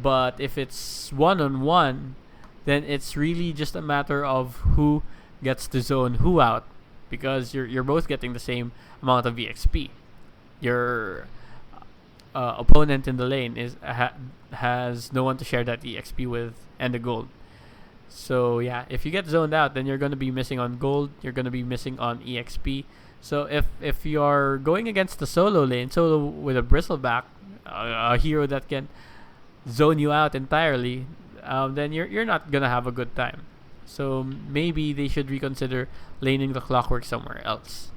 But if it's one on one, then it's really just a matter of who gets to zone who out, because you're both getting the same amount of EXP. Your opponent in the lane has no one to share that EXP with and the gold. So yeah, if you get zoned out, then you're gonna be missing on gold. You're gonna be missing on EXP. So if you're going against the solo lane, solo with a bristleback, a hero that can zone you out entirely, then you're not gonna have a good time. So maybe they should reconsider laning the Clockwork somewhere else,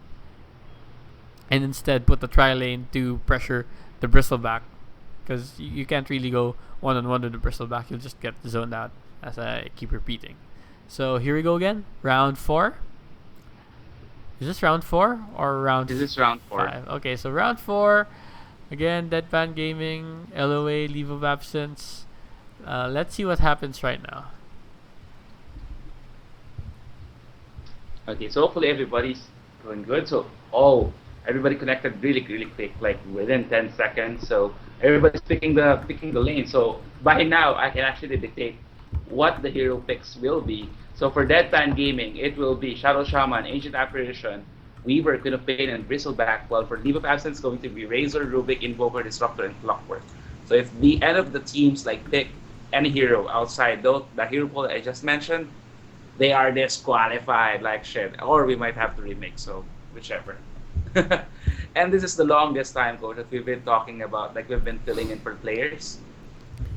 and instead put the tri lane to pressure the bristleback, because you can't really go one on one with the bristleback. You'll just get zoned out, as I keep repeating. So here we go again, round 4. Is this round 4 or round? This is round 4. 5? Okay, so round 4. Again, Deadpan Gaming, LOA, leave of absence. Let's see what happens right now. Okay, so hopefully everybody's doing good. So, everybody connected really, really quick, like within 10 seconds. So everybody's picking the lane. So by now, I can actually dictate what the hero picks will be. So for Deadpan Gaming, it will be Shadow Shaman, Ancient Apparition, Weaver, Queen of Pain, and Bristleback. While for Leave of Absence, going to be Razor, Rubik, Invoker, Disruptor, and Clockwork. So if the end of the teams like pick any hero outside the hero pool that I just mentioned, they are disqualified like shit. Or we might have to remake, so whichever. And this is the longest time, coach, that we've been talking about, like we've been filling in for players.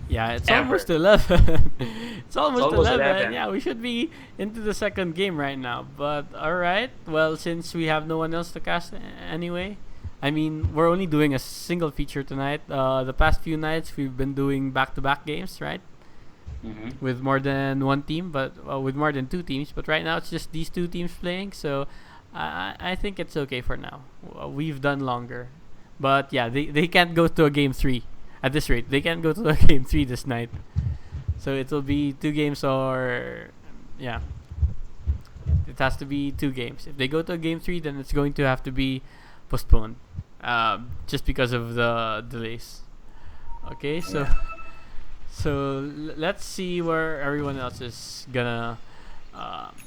Yeah, it's Ever. almost 11. It's almost almost 11. 11. Yeah, we should be into the second game right now. But alright, well, since we have no one else to cast anyway, I mean, we're only doing a single feature tonight. The past few nights, we've been doing back-to-back games, right? With more than one team, but with more than 2 teams. But right now, it's just these 2 teams playing, so I think it's okay for now. We've done longer. But yeah, they can't go to a game 3. At this rate, they can't go to a game 3 this night. So it will be 2 games or... Yeah. It has to be 2 games. If they go to a game 3, then it's going to have to be postponed. Just because of the delays. Okay, so... Yeah. So let's see where everyone else is gonna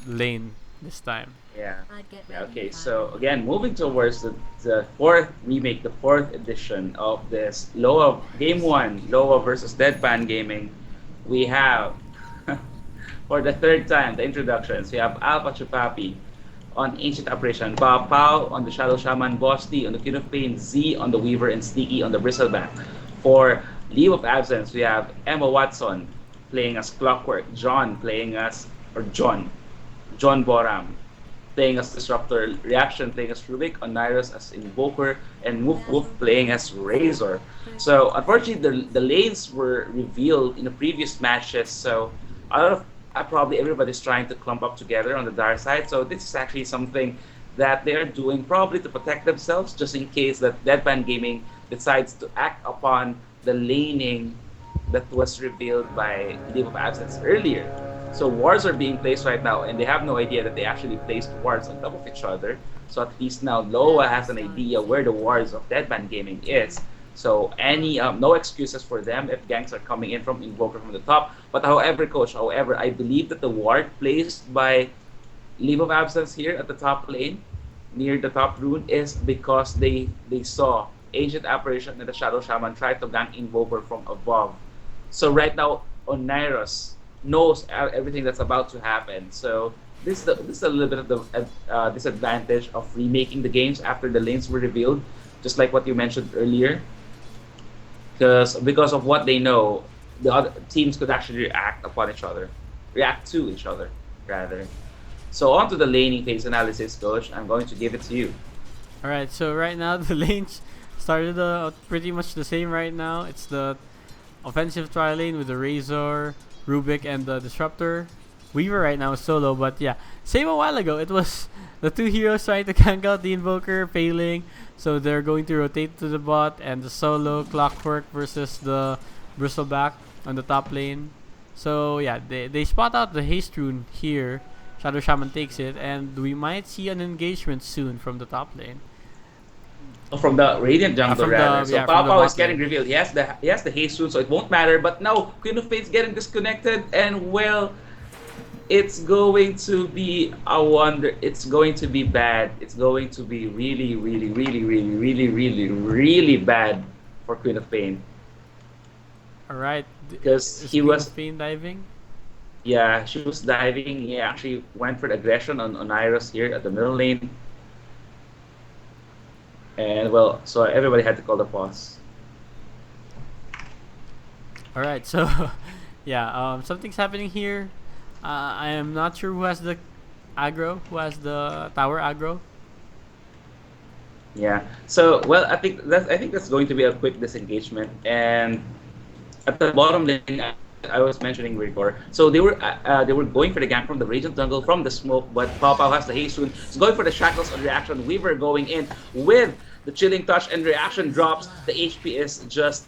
lane this time. Yeah. Okay, so again, moving towards the 4th remake, the 4th edition of this Loa Game 1, Loa versus Deadpan Gaming, we have, for the 3rd time, the introductions. We have Alpha Chupapi on Ancient Apparition, Pao Pao on the Shadow Shaman, Bosti on the Queen of Pain, Z on the Weaver, and Sneaky on the Bristleback. For Leave of Absence, we have Emma Watson playing as Clockwork, John Boram playing as Disruptor, Reaction playing as Rubik, Onyrus as Invoker, and Woof Woof playing as Razor. So unfortunately, the lanes were revealed in the previous matches, so a lot of probably everybody's trying to clump up together on the dark side. So this is actually something that they're doing probably to protect themselves, just in case that Deadpan Gaming decides to act upon the laning that was revealed by Leave of Absence earlier. So wards are being placed right now, and they have no idea that they actually placed wards on top of each other. So at least now Loa has an idea where the wards of Deadpan Gaming is. So any no excuses for them if ganks are coming in from Invoker from the top. But however, coach, I believe that the ward placed by Leave of Absence here at the top lane, near the top rune, is because they saw Ancient Apparition and the Shadow Shaman try to gank Invoker from above. So right now, Onyrus knows everything that's about to happen. So this is a little bit of the disadvantage of remaking the games after the lanes were revealed, just like what you mentioned earlier, because of what they know, the other teams could actually react to each other rather. So on to the laning phase analysis, coach. I'm going to give it to you. All right, so right now the lanes started pretty much the same right now. It's the offensive tri lane with the Razor, Rubik, and the Disruptor. Weaver right now is solo, but yeah, same a while ago. It was the two heroes trying to gank out the Invoker, failing. So they're going to rotate to the bot, and the solo Clockwork versus the Bristleback on the top lane. So yeah, they spot out the haste rune here. Shadow Shaman takes it, and we might see an engagement soon from the top lane. Oh, from the Radiant jungle From rather. the So yeah, from Pao the Pao is bot getting lane. revealed. He has the haste rune, so it won't matter. But no, Queen of Fate's getting disconnected, and well, it's going to be a wonder. It's going to be bad. It's going to be really, really, really, really, really, really, really bad for Queen of Pain All right, because is he Queen of was, Pain diving? yeah, she was diving. He actually went for the aggression on Iris here at the middle lane, and well, so everybody had to call the pause. All right, so yeah, something's happening here. I am not sure who has the aggro, who has the tower aggro. Yeah. So well, I think that's going to be a quick disengagement, and at the bottom lane, I was mentioning before. So they were going for the gank from the Radiant jungle from the smoke, but Pao Pao has the haste soon. He's going for the shackles on reaction. Weaver going in with the chilling touch and reaction drops. The HP is just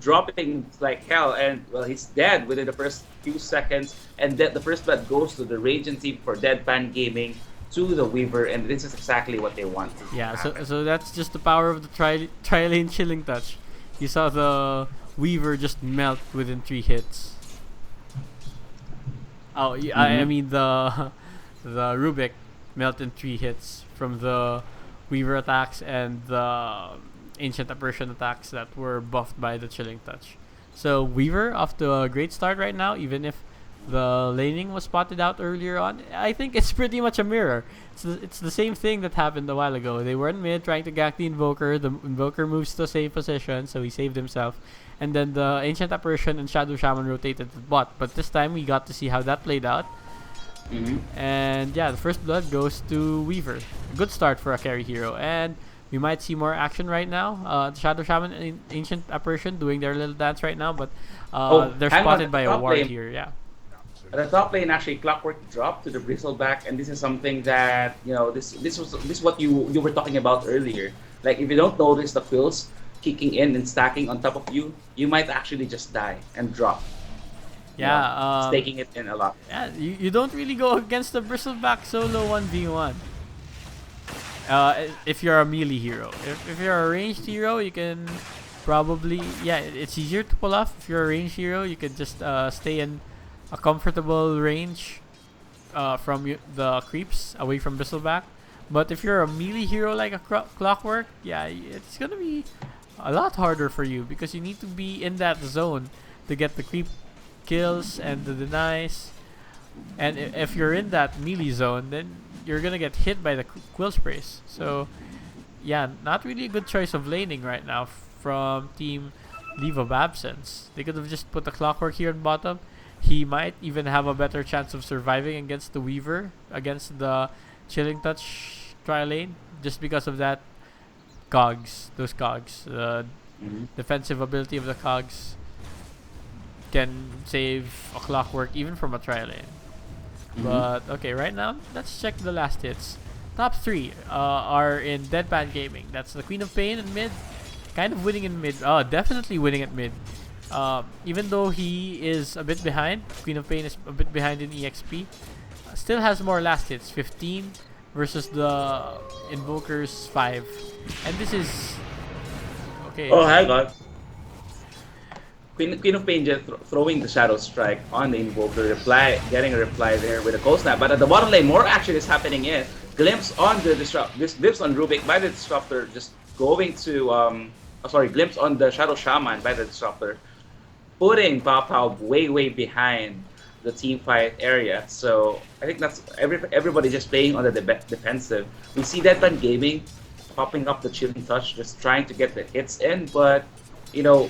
dropping like hell, and well, he's dead within the first few seconds. And then the first blood goes to the Radiant team for Deadpan Gaming to the Weaver, and this is exactly what they want. Yeah, so that's just the power of the tri lane chilling touch. You saw the Weaver just melt within 3 hits. Oh, yeah, I Mm-hmm. mean the Rubik melt in 3 hits from the Weaver attacks and the ancient apparition attacks that were buffed by the chilling touch. So Weaver off to a great start right now, even if the laning was spotted out earlier on. I think it's pretty much a mirror. It's the same thing that happened a while ago. They were in mid trying to gank the Invoker. The Invoker moves to a safe position, so he saved himself. And then the Ancient Apparition and Shadow Shaman rotated to the bot. But this time we got to see how that played out. Mm-hmm. And yeah, the first blood goes to Weaver. A good start for a carry hero. And we might see more action right now. The Shadow Shaman and Ancient Apparition doing their little dance right now, but Oh, they're hang on. spotted by a Top ward lane. here. Yeah. At the top lane, actually, Clockwork dropped to the Bristleback, and this is something that this is what you were talking about earlier. Like if you don't notice the quills kicking in and stacking on top of you, you might actually just die and drop. Yeah. Staking it in a lot. Yeah, you don't really go against the Bristleback solo 1v1. If you're a melee hero. If you're a ranged hero, you can probably... Yeah, it's easier to pull off. If you're a ranged hero, you can just stay in a comfortable range from the creeps away from Bristleback. But if you're a melee hero like a Clockwork, yeah, it's gonna be a lot harder for you because you need to be in that zone to get the creep kills and the denies. And if you're in that melee zone, then you're gonna get hit by the quill sprays. So, yeah, not really a good choice of laning right now from Team Leave of Absence. They could have just put the Clockwork here on bottom. He might even have a better chance of surviving against the Weaver, against the Chilling Touch tri lane, just because of that those cogs. The Mm-hmm. defensive ability of the cogs can save a Clockwork even from a tri lane. Mm-hmm. But okay, right now let's check the last hits. Top three are in Deadpan Gaming. That's the Queen of Pain in mid, kind of winning in mid. Definitely winning at mid. Even though he is a bit behind, Queen of Pain is a bit behind in EXP. Still has more last hits, 15 versus the Invoker's 5. And this is okay. Oh, hang on. Queen of Pain just throwing the Shadow Strike on the Invoker, getting a reply there with a Cold Snap. But at the bottom lane, more action is happening in. Glimpse on the glimpse on Rubik by the Disruptor, just going to glimpse on the Shadow Shaman by the Disruptor, putting Pao Pao way behind. the team fight area. So I think that's everybody just playing on the defensive. We see Deadpan Gaming popping up the chilling touch, just trying to get the hits in, but you know,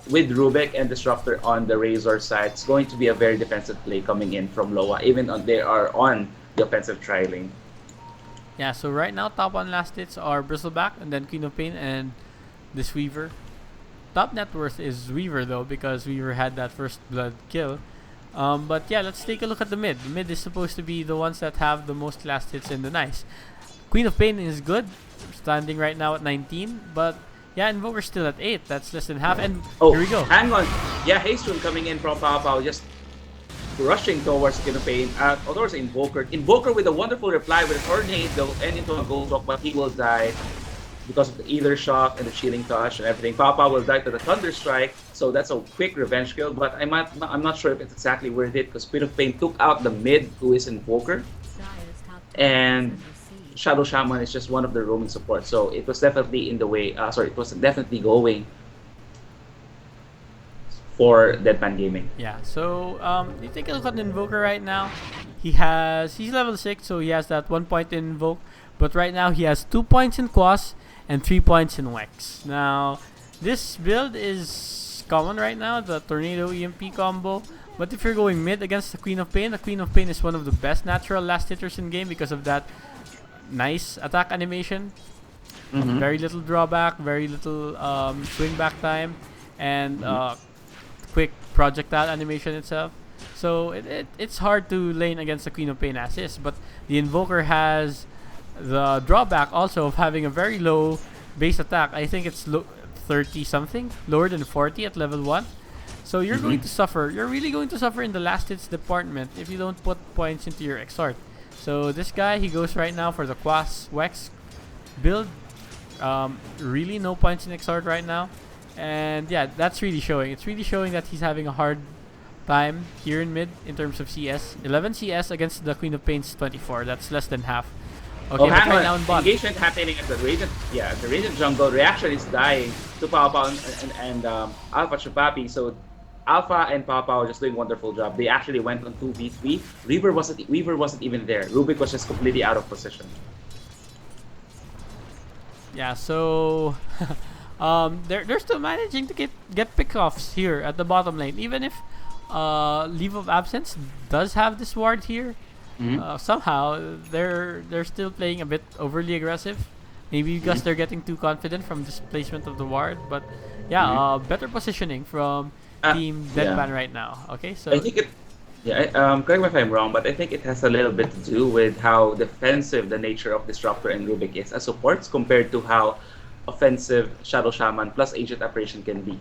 with Rubik and Disruptor on the Razor side, it's going to be a very defensive play coming in from Loa, even on they are on the offensive trialing. Yeah, so right now, top on last hits are Bristleback, and then Queen of Pain, and this Weaver. Top net worth is Weaver, though, because Weaver had that first blood kill. But yeah, let's take a look at the mid. The mid is supposed to be the ones that have the most last hits in the nice. Queen of Pain is good, standing right now at 19, but yeah, Invoker's still at 8. That's less than half, and Oh, here we go. hang on. Yeah, Haystone coming in from Pao Pao, just rushing towards Kinopane, towards Invoker. Invoker with a wonderful reply with a tornado and into a gold rock, but he will die because of the Ether Shock and the Chilling Touch and everything. Papa will die to the Thunder Strike, so that's a quick revenge kill, but I'm not sure if it's exactly worth it because Queen of Pain took out the mid, who is Invoker, and Shadow Shaman is just one of the roaming support, so it was definitely in the way, it was definitely going for Deadpan Gaming. Yeah, so you take a look at Invoker right now. He's level 6, so he has that 1 point in Invoke, but right now he has 2 points in Quas and 3 points in Wex. Now, this build is common right now, the Tornado EMP combo, but if you're going mid against the Queen of Pain is one of the best natural last hitters in game because of that nice attack animation. Very little drawback, very little swing back time, and quick projectile animation itself. So it's hard to lane against the Queen of Pain as is, but the Invoker has the drawback also of having a very low base attack. I think it's 30 something, lower than 40 at level 1. So you're going to suffer. You're really going to suffer in the last hits department if you don't put points into your Exort. So this guy, he goes right now for the Quas Wex build. Really no points in Exort right now. And yeah, that's really showing. It's really showing that he's having a hard time here in mid in terms of CS. 11 CS against the Queen of Pain's 24. That's less than half. Okay, but right now in bot. Engagement happening at the Radiant, the Radiant jungle. Reaction is dying to Pao Pao and Alpha Chupapi. So Alpha and Pao Pao are just doing a wonderful job. They actually went on 2v3. Weaver wasn't even there. Rubik was just completely out of position. Yeah, so they're still managing to get pickoffs here at the bottom lane, even if Leave of Absence does have this ward here. Somehow they're still playing a bit overly aggressive. Maybe because they're getting too confident from this placement of the ward, but yeah, better positioning from Team Deadpan right now. Okay, so I think it. Yeah, correct me if I'm wrong, but I think it has a little bit to do with how defensive the nature of Disruptor and Rubik is as supports compared to how offensive Shadow Shaman plus Ancient Apparition can be.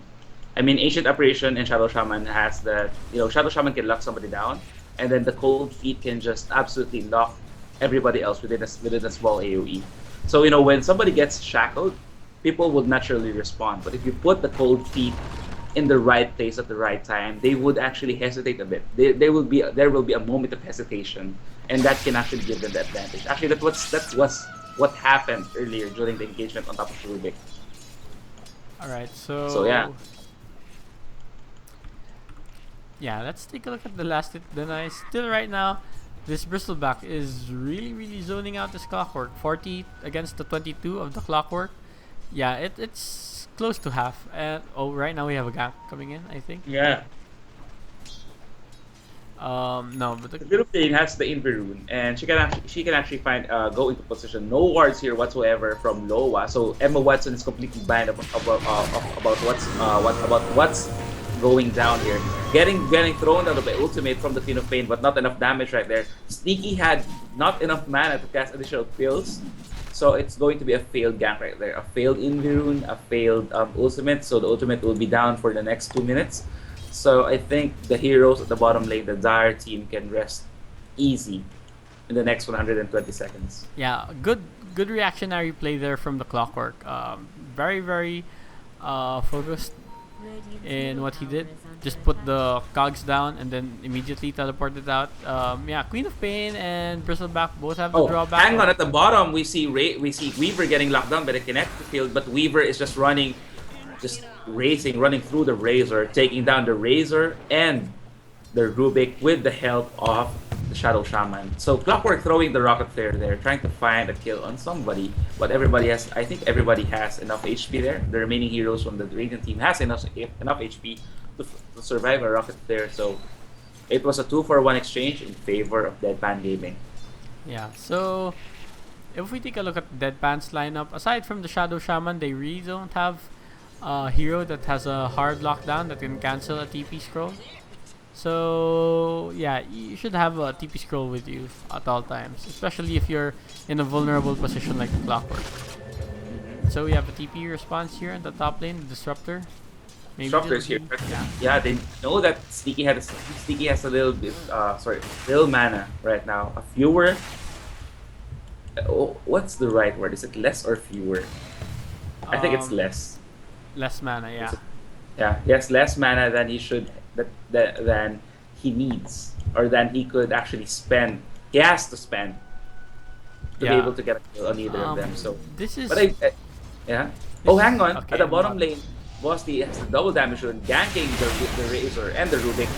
I mean, Ancient Apparition and Shadow Shaman has that, Shadow Shaman can lock somebody down, and then the Cold Feet can just absolutely lock everybody else within a small AoE. So, when somebody gets shackled, people would naturally respond. But if you put the Cold Feet in the right place at the right time, they would actually hesitate a bit. There will be a moment of hesitation, and that can actually give them the advantage. Actually, that was what happened earlier during the engagement on top of Rubik. Alright, so yeah. Yeah, let's take a look at the last hit. Then still right now, this Bristleback is really zoning out this Clockwork. 40 against the 22 of the Clockwork. Yeah, it's close to half. And right now we have a gank coming in, I think. Yeah. No, but the little thing has the Inveroon, and she can actually find go into position. No wards here whatsoever from Loa, so Emma Watson is completely blind about what's going down here. Getting thrown out of the ultimate from the Queen of Pain, but not enough damage right there. Sneaky had not enough mana to cast additional kills, so it's going to be a failed gank right there. A failed Inveroon, a failed ultimate, so the ultimate will be down for the next 2 minutes. So I think the heroes at the bottom lane, the Dire team, can rest easy in the next 120 seconds. Yeah, good reactionary play there from the Clockwork. Very focused in what he did. Just put the cogs down and then immediately teleported out. Yeah, Queen of Pain and Bristleback both have the drawback. Hang on, at the bottom we see Weaver getting locked down by the kinetic field, but Weaver is just running through the Razor, taking down the Razor and the Rubik with the help of the Shadow Shaman. So Clockwork throwing the Rocket Flare there, trying to find a kill on somebody, but I think everybody has enough HP there. The remaining heroes from the Radiant team has enough HP to survive a Rocket Flare. So it was a 2-for-1 exchange in favor of Deadpan Gaming. Yeah. So if we take a look at Deadpan's lineup, aside from the Shadow Shaman, they really don't have a hero that has a hard lockdown that can cancel a TP scroll. So yeah, you should have a TP scroll with you at all times, especially if you're in a vulnerable position like the Clockwork. So we have a TP response here in the top lane, the Disruptor. Maybe Disruptors here. Yeah. Yeah, they know that Sneaky has a little bit little mana right now. A fewer. What's the right word? Is it less or fewer? I think it's less. Less mana, yeah. Yeah, he has less mana than he should than he needs, or than he could actually spend. He has to spend to be able to get a kill on either of them. So this is. but yeah. Oh, hang on. Okay, At the bottom lane, Bosti has the double damage rune, ganking the Razor and the Rubik.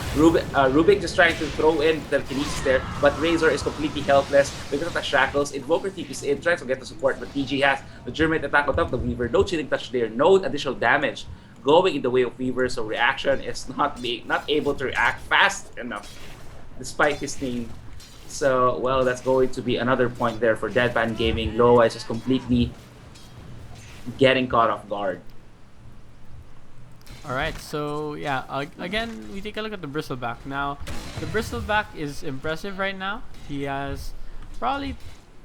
Rubik just trying to throw in the telekinesis there, but Razor is completely helpless because of the shackles. Invoker TPs in, tries to get the support, but TG has the Germinate attack on top of the Weaver. No chilling touch there, no additional damage going in the way of Weaver, so reaction is not able to react fast enough despite his name. So, well, that's going to be another point there for Deadpan Gaming. Loa is just completely getting caught off guard. Alright, so yeah, again, we take a look at the Bristleback. Now, the Bristleback is impressive right now. He has probably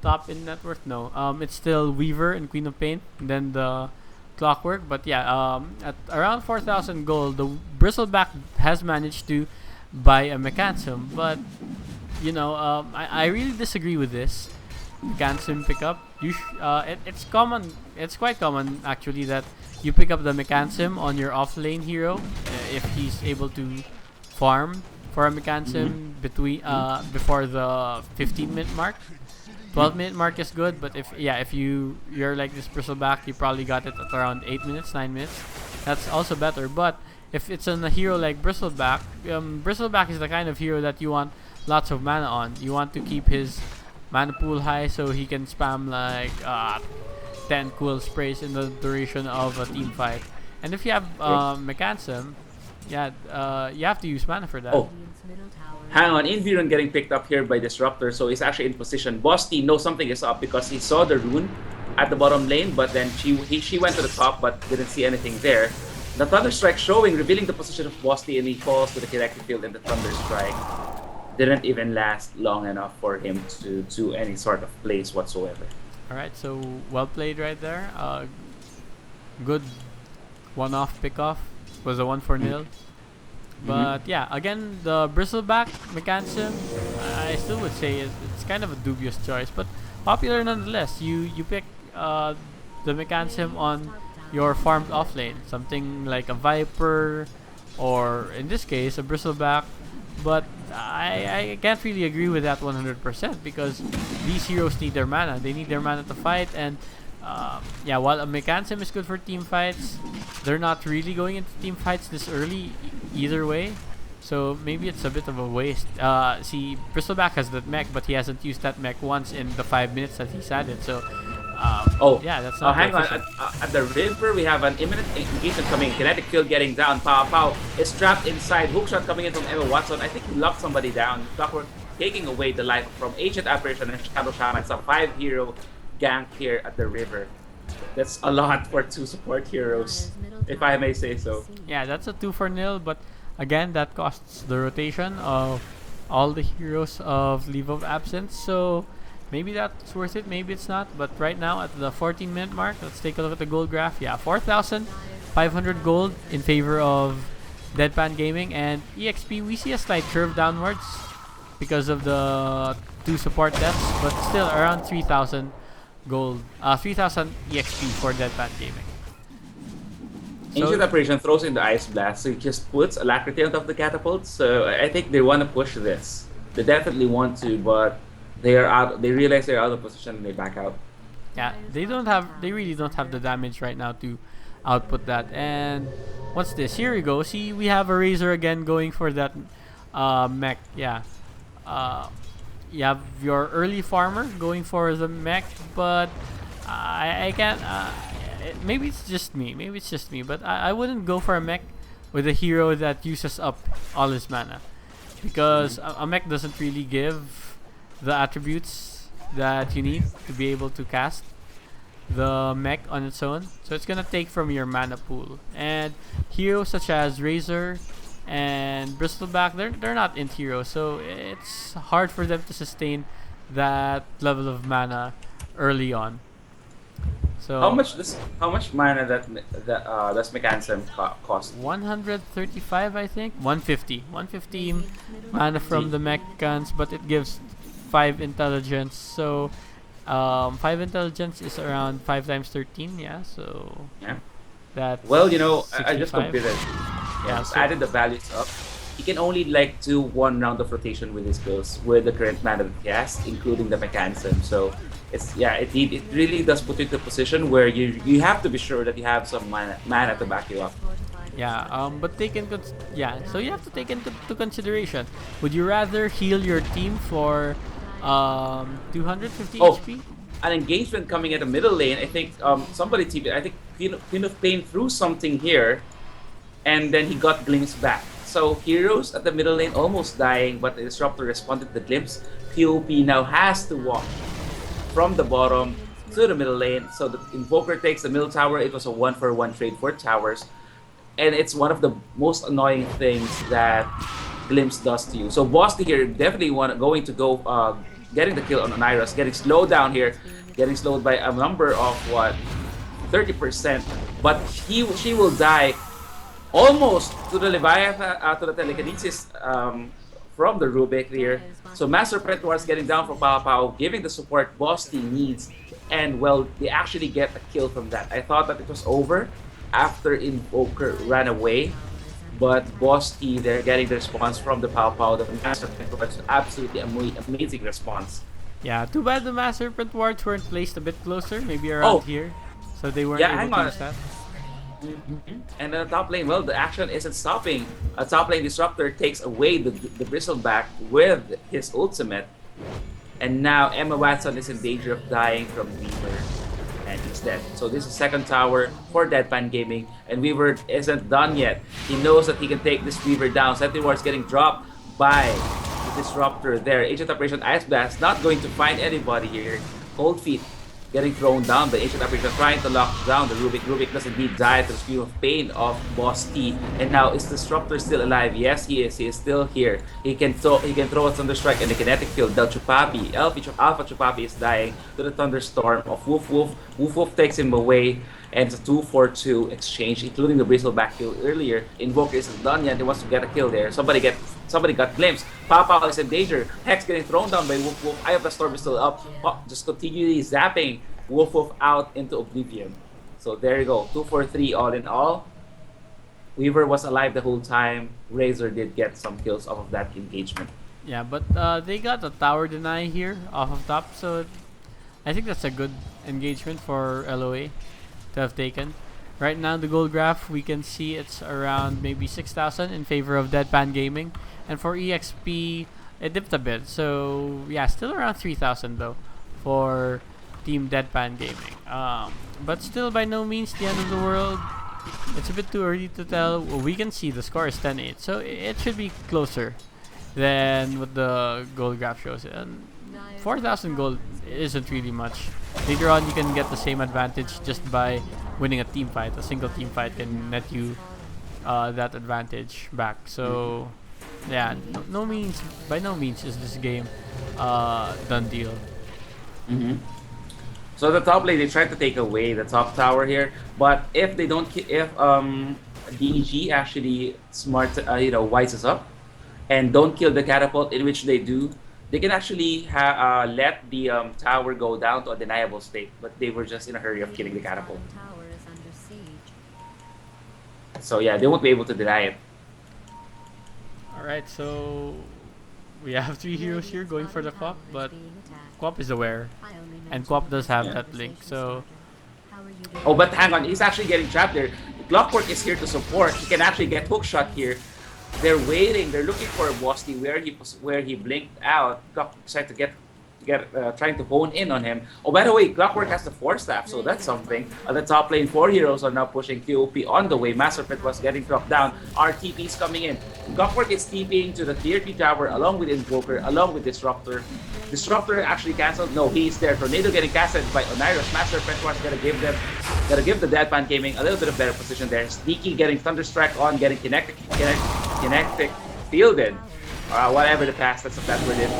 top in net worth. No, it's still Weaver and Queen of Pain, and then the Clockwork. But yeah, at around 4,000 gold, the Bristleback has managed to buy a Mechanism. But, you know, I really disagree with this Mechanism pickup. It's common. It's quite common actually that you pick up the Mechanism on your off-lane hero if he's able to farm for a Mechanism before the 15-minute mark. 12-minute mark is good, but if you're like this Bristleback, you probably got it at around 8 minutes, 9 minutes. That's also better. But if it's on a hero like Bristleback, Bristleback is the kind of hero that you want lots of mana on. You want to keep his mana pool high so he can spam like 10 cool sprays in the duration of a team fight. And if you have Mechanism, you have to use mana for that. Oh, hang on. Inviron getting picked up here by Disruptor, so he's actually in position. Bosti knows something is up because he saw the rune at the bottom lane, but then she went to the top but didn't see anything there. The Thunder Strike showing, revealing the position of Bosti, and he falls to the kinetic field, and the Thunder Strike didn't even last long enough for him to do any sort of plays whatsoever. Alright, so well played right there. Good one-off pick-off. Was a 1-for-0. But yeah, again, the Bristleback Mechanism, I still would say it's kind of a dubious choice, but popular nonetheless. You pick the Mechanism on your farmed offlane, something like a Viper, or in this case, a Bristleback. But I can't really agree with that 100% because these heroes need their mana. They need their mana to fight, and while a Mechanism is good for team fights, they're not really going into team fights this early either way. So maybe it's a bit of a waste. See, Bristleback has that mech, but he hasn't used that mech once in the 5 minutes that he's had it. So that's not hang on. At the river, we have an imminent engagement coming. Kinetic field getting down. Pow is trapped inside. Hookshot coming in from Emma Watson. I think he locked somebody down. Clockwork taking away the life from Ancient Apparition and Shadow Shaman. It's a 5-hero gank here at the river. That's a lot for 2 support heroes, if I may say so. Yeah, that's a 2-for-0, but again, that costs the rotation of all the heroes of Leave of Absence. So maybe that's worth it, maybe it's not. But right now, at the 14-minute mark, let's take a look at the gold graph. Yeah, 4,500 gold in favor of Deadpan Gaming. And EXP, we see a slight curve downwards because of the 2 support deaths, but still around 3,000 gold, 3,000 EXP for Deadpan Gaming. Ancient Apparition throws in the Ice Blast, so he just puts Alacrity on top of the catapult. So I think they want to push this. They definitely want to, but they are out. They realize they're out of position and they back out. Yeah, they really don't have the damage right now to output that. And what's this? Here we go. See, we have a Razor again going for that mech. Yeah. Uh, you have your early farmer going for the mech, but I can't. Maybe it's just me. Maybe it's just me. But I wouldn't go for a mech with a hero that uses up all his mana, because a mech doesn't really give the attributes that you need to be able to cast the mech on its own. So it's gonna take from your mana pool. And heroes such as Razor and Bristleback, they're not int heroes, so it's hard for them to sustain that level of mana early on. So How much mana that does mechanism cost? 135, I think. 150. 150 mana from the mech guns, but it gives 5 intelligence. So 5 intelligence is around 5 times 13, yeah. So Yeah. that's Well, I just 65. computed. Yeah, Yeah, so added the values up. He can only like do one round of rotation with his skills with the current mana that he has, including the mechanism. So it really does put you into a position where you have to be sure that you have some mana to back you up. yeah, but yeah, so you have to take into consideration. Would you rather heal your team for 250 Oh, HP? an engagement coming at the middle lane. I think somebody TP. I think Queen of Pain threw something here, and then he got glimpse back. So heroes at the middle lane almost dying, but the disruptor responded to the glimpse. POP now has to walk from the bottom to the middle lane. So the invoker takes the middle tower. It was a 1-for-1 trade for towers, and it's one of the most annoying things that glimpse does to you. So Bosti here definitely going to go getting the kill on Oniros, getting slowed down here, getting slowed by a number of 30%, but she will die almost to the Leviathan, to the telekinesis from the Rubik here. So Master Pretor is getting down for Pao Pao, giving the support Bosti needs, and well, they actually get a kill from that. I thought that it was over after Invoker ran away, but Bosti, they're getting the response from the Pao Pao. The Master Pretor is absolutely amazing response. Yeah, too bad the Mass Serpent wards weren't placed a bit closer, maybe Oh, around here, so they weren't yeah, able hang to on. use that. And then the top lane, well, the action isn't stopping. A top lane disruptor takes away the bristleback with his ultimate. And now Emma Watson is in danger of dying from Weaver. And he's dead. So this is second tower for Deadpan Gaming. And Weaver isn't done yet. He knows that he can take this Weaver down. Sentry Ward is getting dropped by the disruptor there. Agent Operation Ice Blast not going to find anybody here. Cold Feet getting thrown down by Agent Operation, trying to lock down the Rubik. Rubik does indeed die to the scream of pain of Boss T. And now, is Disruptor still alive? Yes, he is. He is still here. He can throw a Thunderstrike in the kinetic field. Del Chupapi, Alpha Chupapi is dying to the Thunderstorm of Woof Woof. Woof Woof takes him away. And it's a 2-4-2 exchange, including the Bristleback kill earlier. Invoker isn't done yet. He wants to get a kill there. Somebody got glimpsed. Papa is in danger. Hex getting thrown down by Woof Woof. Eye of the Storm is still up. Just continually zapping Woof Woof out into oblivion. So there you go. 2-4-3 all in all. Weaver was alive the whole time. Razor did get some kills off of that engagement. Yeah, but they got a tower deny here off of top, so I think that's a good engagement for LOA to have taken. Right now, the gold graph, we can see it's around maybe 6,000 in favor of Deadpan Gaming. And for EXP, it dipped a bit. So, yeah, still around 3,000 though for Team Deadpan Gaming. But still, by no means the end of the world. It's a bit too early to tell. Well, we can see the score is 10-8. So, it should be closer than what the gold graph shows. And 4,000 gold isn't really much. Later on, you can get the same advantage just by winning a team fight. A single team fight can net you that advantage back. So, yeah, by no means is this game done deal. So the top lane, they tried to take away the top tower here, but if they don't, if DEG actually wises up and don't kill the catapult, in which they do, they can actually let the tower go down to a deniable state, but they were just in a hurry of killing the catapult. So yeah, they won't be able to deny it. Alright, so we have 3 heroes here going for the Quap, but Quap is aware, and Quap does have that link, so... Oh, but hang on, he's actually getting trapped there. Clockwork is here to support. He can actually get hook shot here. they're waiting. They're looking for Bosty where he blinked out. Clockwork decided to get trying to hone in on him. Oh, by the way, Clockwork has the force staff, so that's something. On the top lane, 4 heroes are now pushing QOP on the way. Master Pit was getting dropped down. RTP's coming in. Clockwork is TPing to the tier 3 tower along with Invoker, along with Disruptor. Disruptor actually cancelled. No, he's there. Tornado getting casted by Onairos. Master Pet was gonna give the Deadpan Gaming a little bit of better position there. Sneaky getting Thunderstrike on, getting kinetic fielded. Whatever the pass, that's what that word is.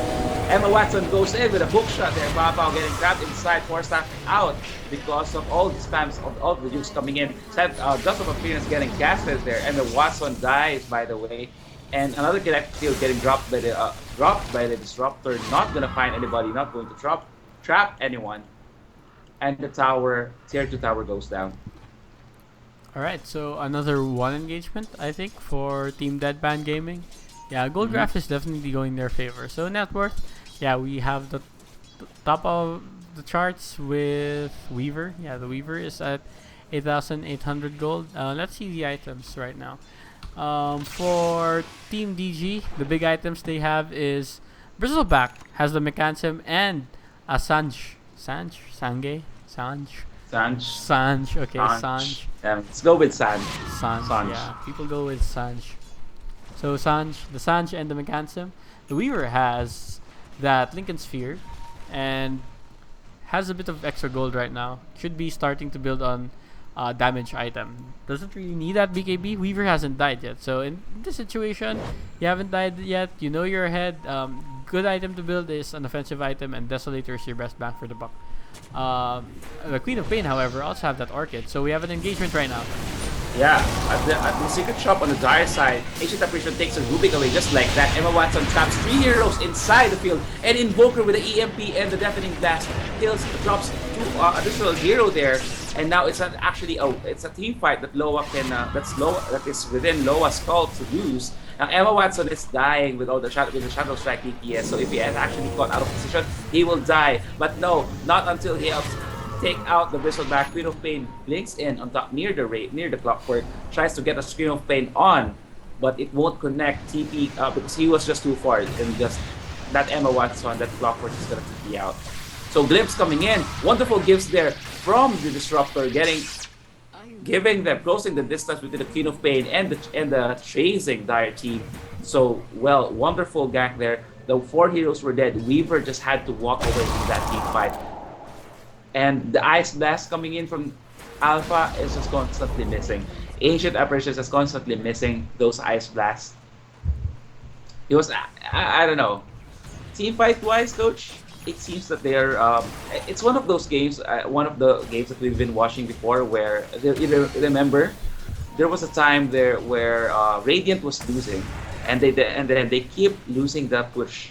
Emma Watson goes in with a hook shot there. Pao getting trapped inside, force staff out because of all the spams of all the dukes coming in. Dust of Appearance getting casted there. Emma Watson dies, by the way. And another kinetic field getting dropped by the Disruptor. Not gonna find anybody, not going to trap anyone. And the tower, tier 2 tower goes down. Alright, so another one engagement, I think, for Team Deadpan Gaming. Yeah, Gold Graph is definitely going their favor. So net worth, yeah, we have the top of the charts with Weaver. Yeah, the Weaver is at 8,800 gold. Let's see the items right now. For Team DG, the big items they have is Bristleback has the mechanism and a Sanj. Okay, Sanj. Let's go with Sanj. Sanj. Yeah, people go with Sanj. So the Sanj and the mechanism. The Weaver has that Lincoln Sphere and has a bit of extra gold right now. Should be starting to build on damage item. Doesn't really need that BKB. Weaver hasn't died yet. So in this situation, you haven't died yet. You know you're ahead. Good item to build is an offensive item, and Desolator is your best bang for the buck. The Queen of Pain, however, also have that Orchid. So we have an engagement right now. Yeah, at the secret shop on the dire side, Ancient Apparition takes a Rubik away just like that. Emma Watson traps 3 heroes inside the field, and Invoker with the EMP and the Deafening Blast drops 2 additional hero there. And now it's it's a team fight that Loa that is within Loa's call to lose. Now Emma Watson is dying with all the Shadow Strike DPS. So if he has actually got out of position, he will die. But no, not until he helps take out the Bristleback. Queen of Pain blinks in on top near the Clockwork, tries to get a Scream of Pain on, but it won't connect TP because he was just too far, and just that Emma Watson, that Clockwork is gonna TP out. So Glimpse coming in, wonderful gifts there from the Disruptor, giving them, closing the distance between the Queen of Pain and the chasing Dire team. So well, wonderful gank there. The 4 heroes were dead. Weaver just had to walk away from that team fight. And the Ice Blast coming in from Alpha is just constantly missing. Ancient Apparitions is constantly missing those Ice Blasts. It was, I don't know. Team fight wise, coach, it seems that they're, it's one of those games, one of the games that we've been watching before where, you remember, there was a time there where Radiant was losing, and then they keep losing that push.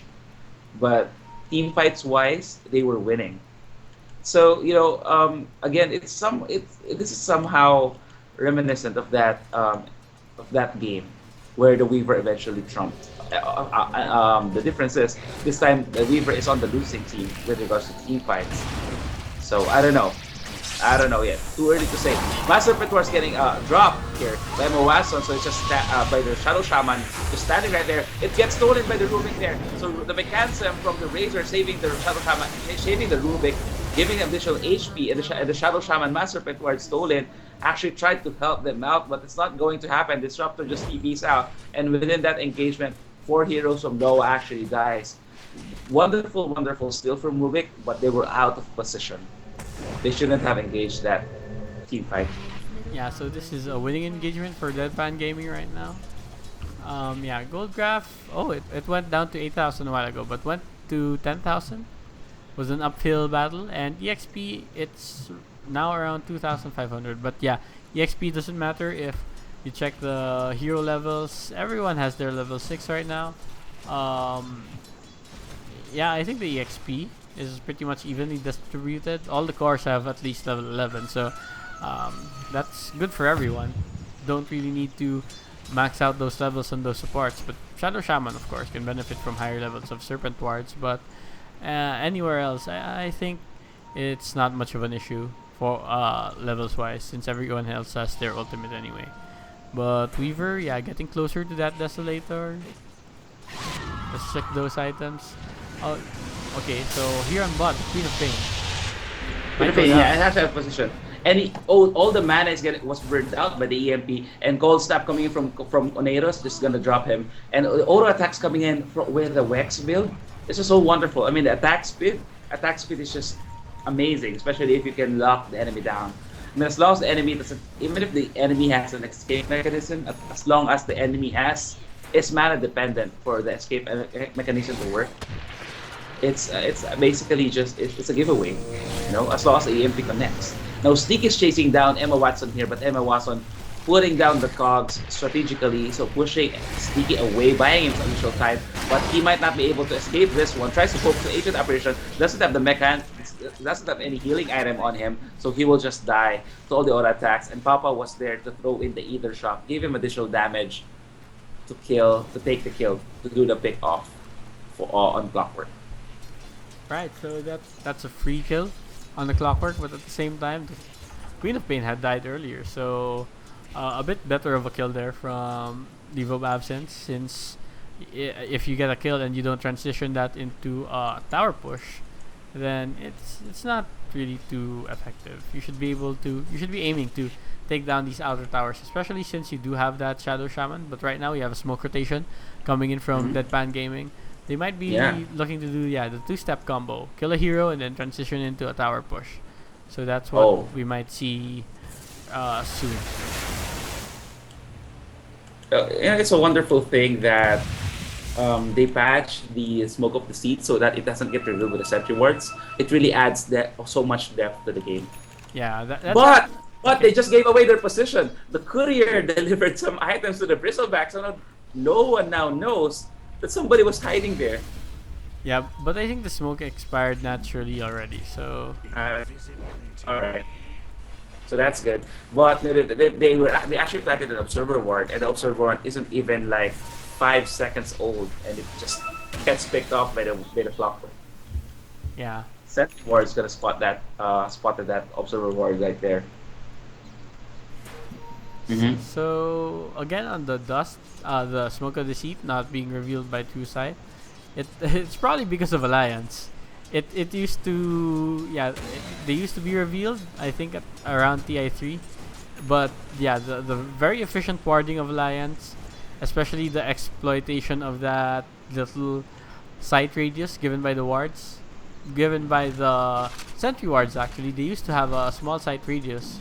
But team fights wise, they were winning. So again, this is somehow reminiscent of that game where the Weaver eventually trumped. The difference is this time the Weaver is on the losing team with regards to team fights. So I don't know yet. Too early to say. Master Petwar's getting dropped here by Emma Watson, so it's just by the Shadow Shaman just standing right there. It gets stolen by the Rubik there. So the mechanism from the Razor saving the Shadow Shaman, saving the Rubik, giving them additional HP, and the Shadow Shaman Master Petwar stolen actually tried to help them out, but it's not going to happen. Disruptor just TPs out, and within that engagement, 4 heroes from Loa actually dies. Wonderful steal from Rubik, but they were out of position. They shouldn't have engaged that team fight. Yeah, so this is a winning engagement for Deadpan Gaming right now. Yeah, Gold Graph, it went down to 8,000 a while ago, but went to 10,000. Was an uphill battle, and EXP, it's now around 2,500. But yeah, EXP doesn't matter if you check the hero levels. Everyone has their level 6 right now. Yeah, I think the EXP is pretty much evenly distributed. All the cores have at least level 11, so that's good for everyone. Don't really need to max out those levels on those supports, but Shadow Shaman, of course, can benefit from higher levels of Serpent Wards, but anywhere else, I think it's not much of an issue for levels wise, since everyone else has their ultimate anyway. But Weaver, yeah, getting closer to that Desolator. Let's check those items. Oh, okay, so here on bot, the Queen of Pain might go Yeah, down. it has to have position. And all the mana was burned out by the EMP, and Cold Snap coming in from Oneros just gonna drop him. And auto attacks coming in with the Wex build. This is so wonderful. I mean, the attack speed is just amazing, especially if you can lock the enemy down. I mean, as long as the enemy doesn't, even if the enemy has an escape mechanism, as long as the enemy is mana dependent for the escape mechanism to work, it's basically just it's a giveaway, you know, as long as the EMP connects. Now Sneak is chasing down Emma Watson here, but Emma Watson putting down the cogs strategically, so pushing Sneaky away, buying him some initial time, but he might not be able to escape this one. Tries to focus on Agent Operation, doesn't have the doesn't have any healing item on him, so he will just die to all the auto attacks. And Papa was there to throw in the Ether Shock, give him additional damage to take the kill, to do the pick off for on Clockwork. Right, so that's a free kill on the Clockwork, but at the same time, the Queen of Pain had died earlier, so a bit better of a kill there from Leave of Absence, since if you get a kill and you don't transition that into a tower push, then it's not really too effective. You should be aiming to take down these outer towers, especially since you do have that Shadow Shaman. But right now we have a smoke rotation coming in from Deadpan Gaming. They might be looking to do the two-step combo, kill a hero and then transition into a tower push. So that's what we might see soon. It's a wonderful thing that they patch the smoke of the seat so that it doesn't get revealed with the sentry wards. It really adds so much depth to the game. Yeah, but they just gave away their position. The courier delivered some items to the Bristleback, so no one now knows that somebody was hiding there. Yeah, but I think the smoke expired naturally already, so... Alright. So that's good. But they actually planted an Observer Ward, and the Observer Ward isn't even like 5 seconds old, and it just gets picked off by the Clockwork. Yeah. Sentry Ward is gonna spotted that Observer Ward right there. So again on the dust, the smoke of deceit not being revealed by True Sight, it's probably because of Alliance. It used to they used to be revealed I think at around TI3, but yeah, the very efficient warding of Alliance, especially the exploitation of that little sight radius given by the wards, given by the sentry wards. Actually, they used to have a small sight radius.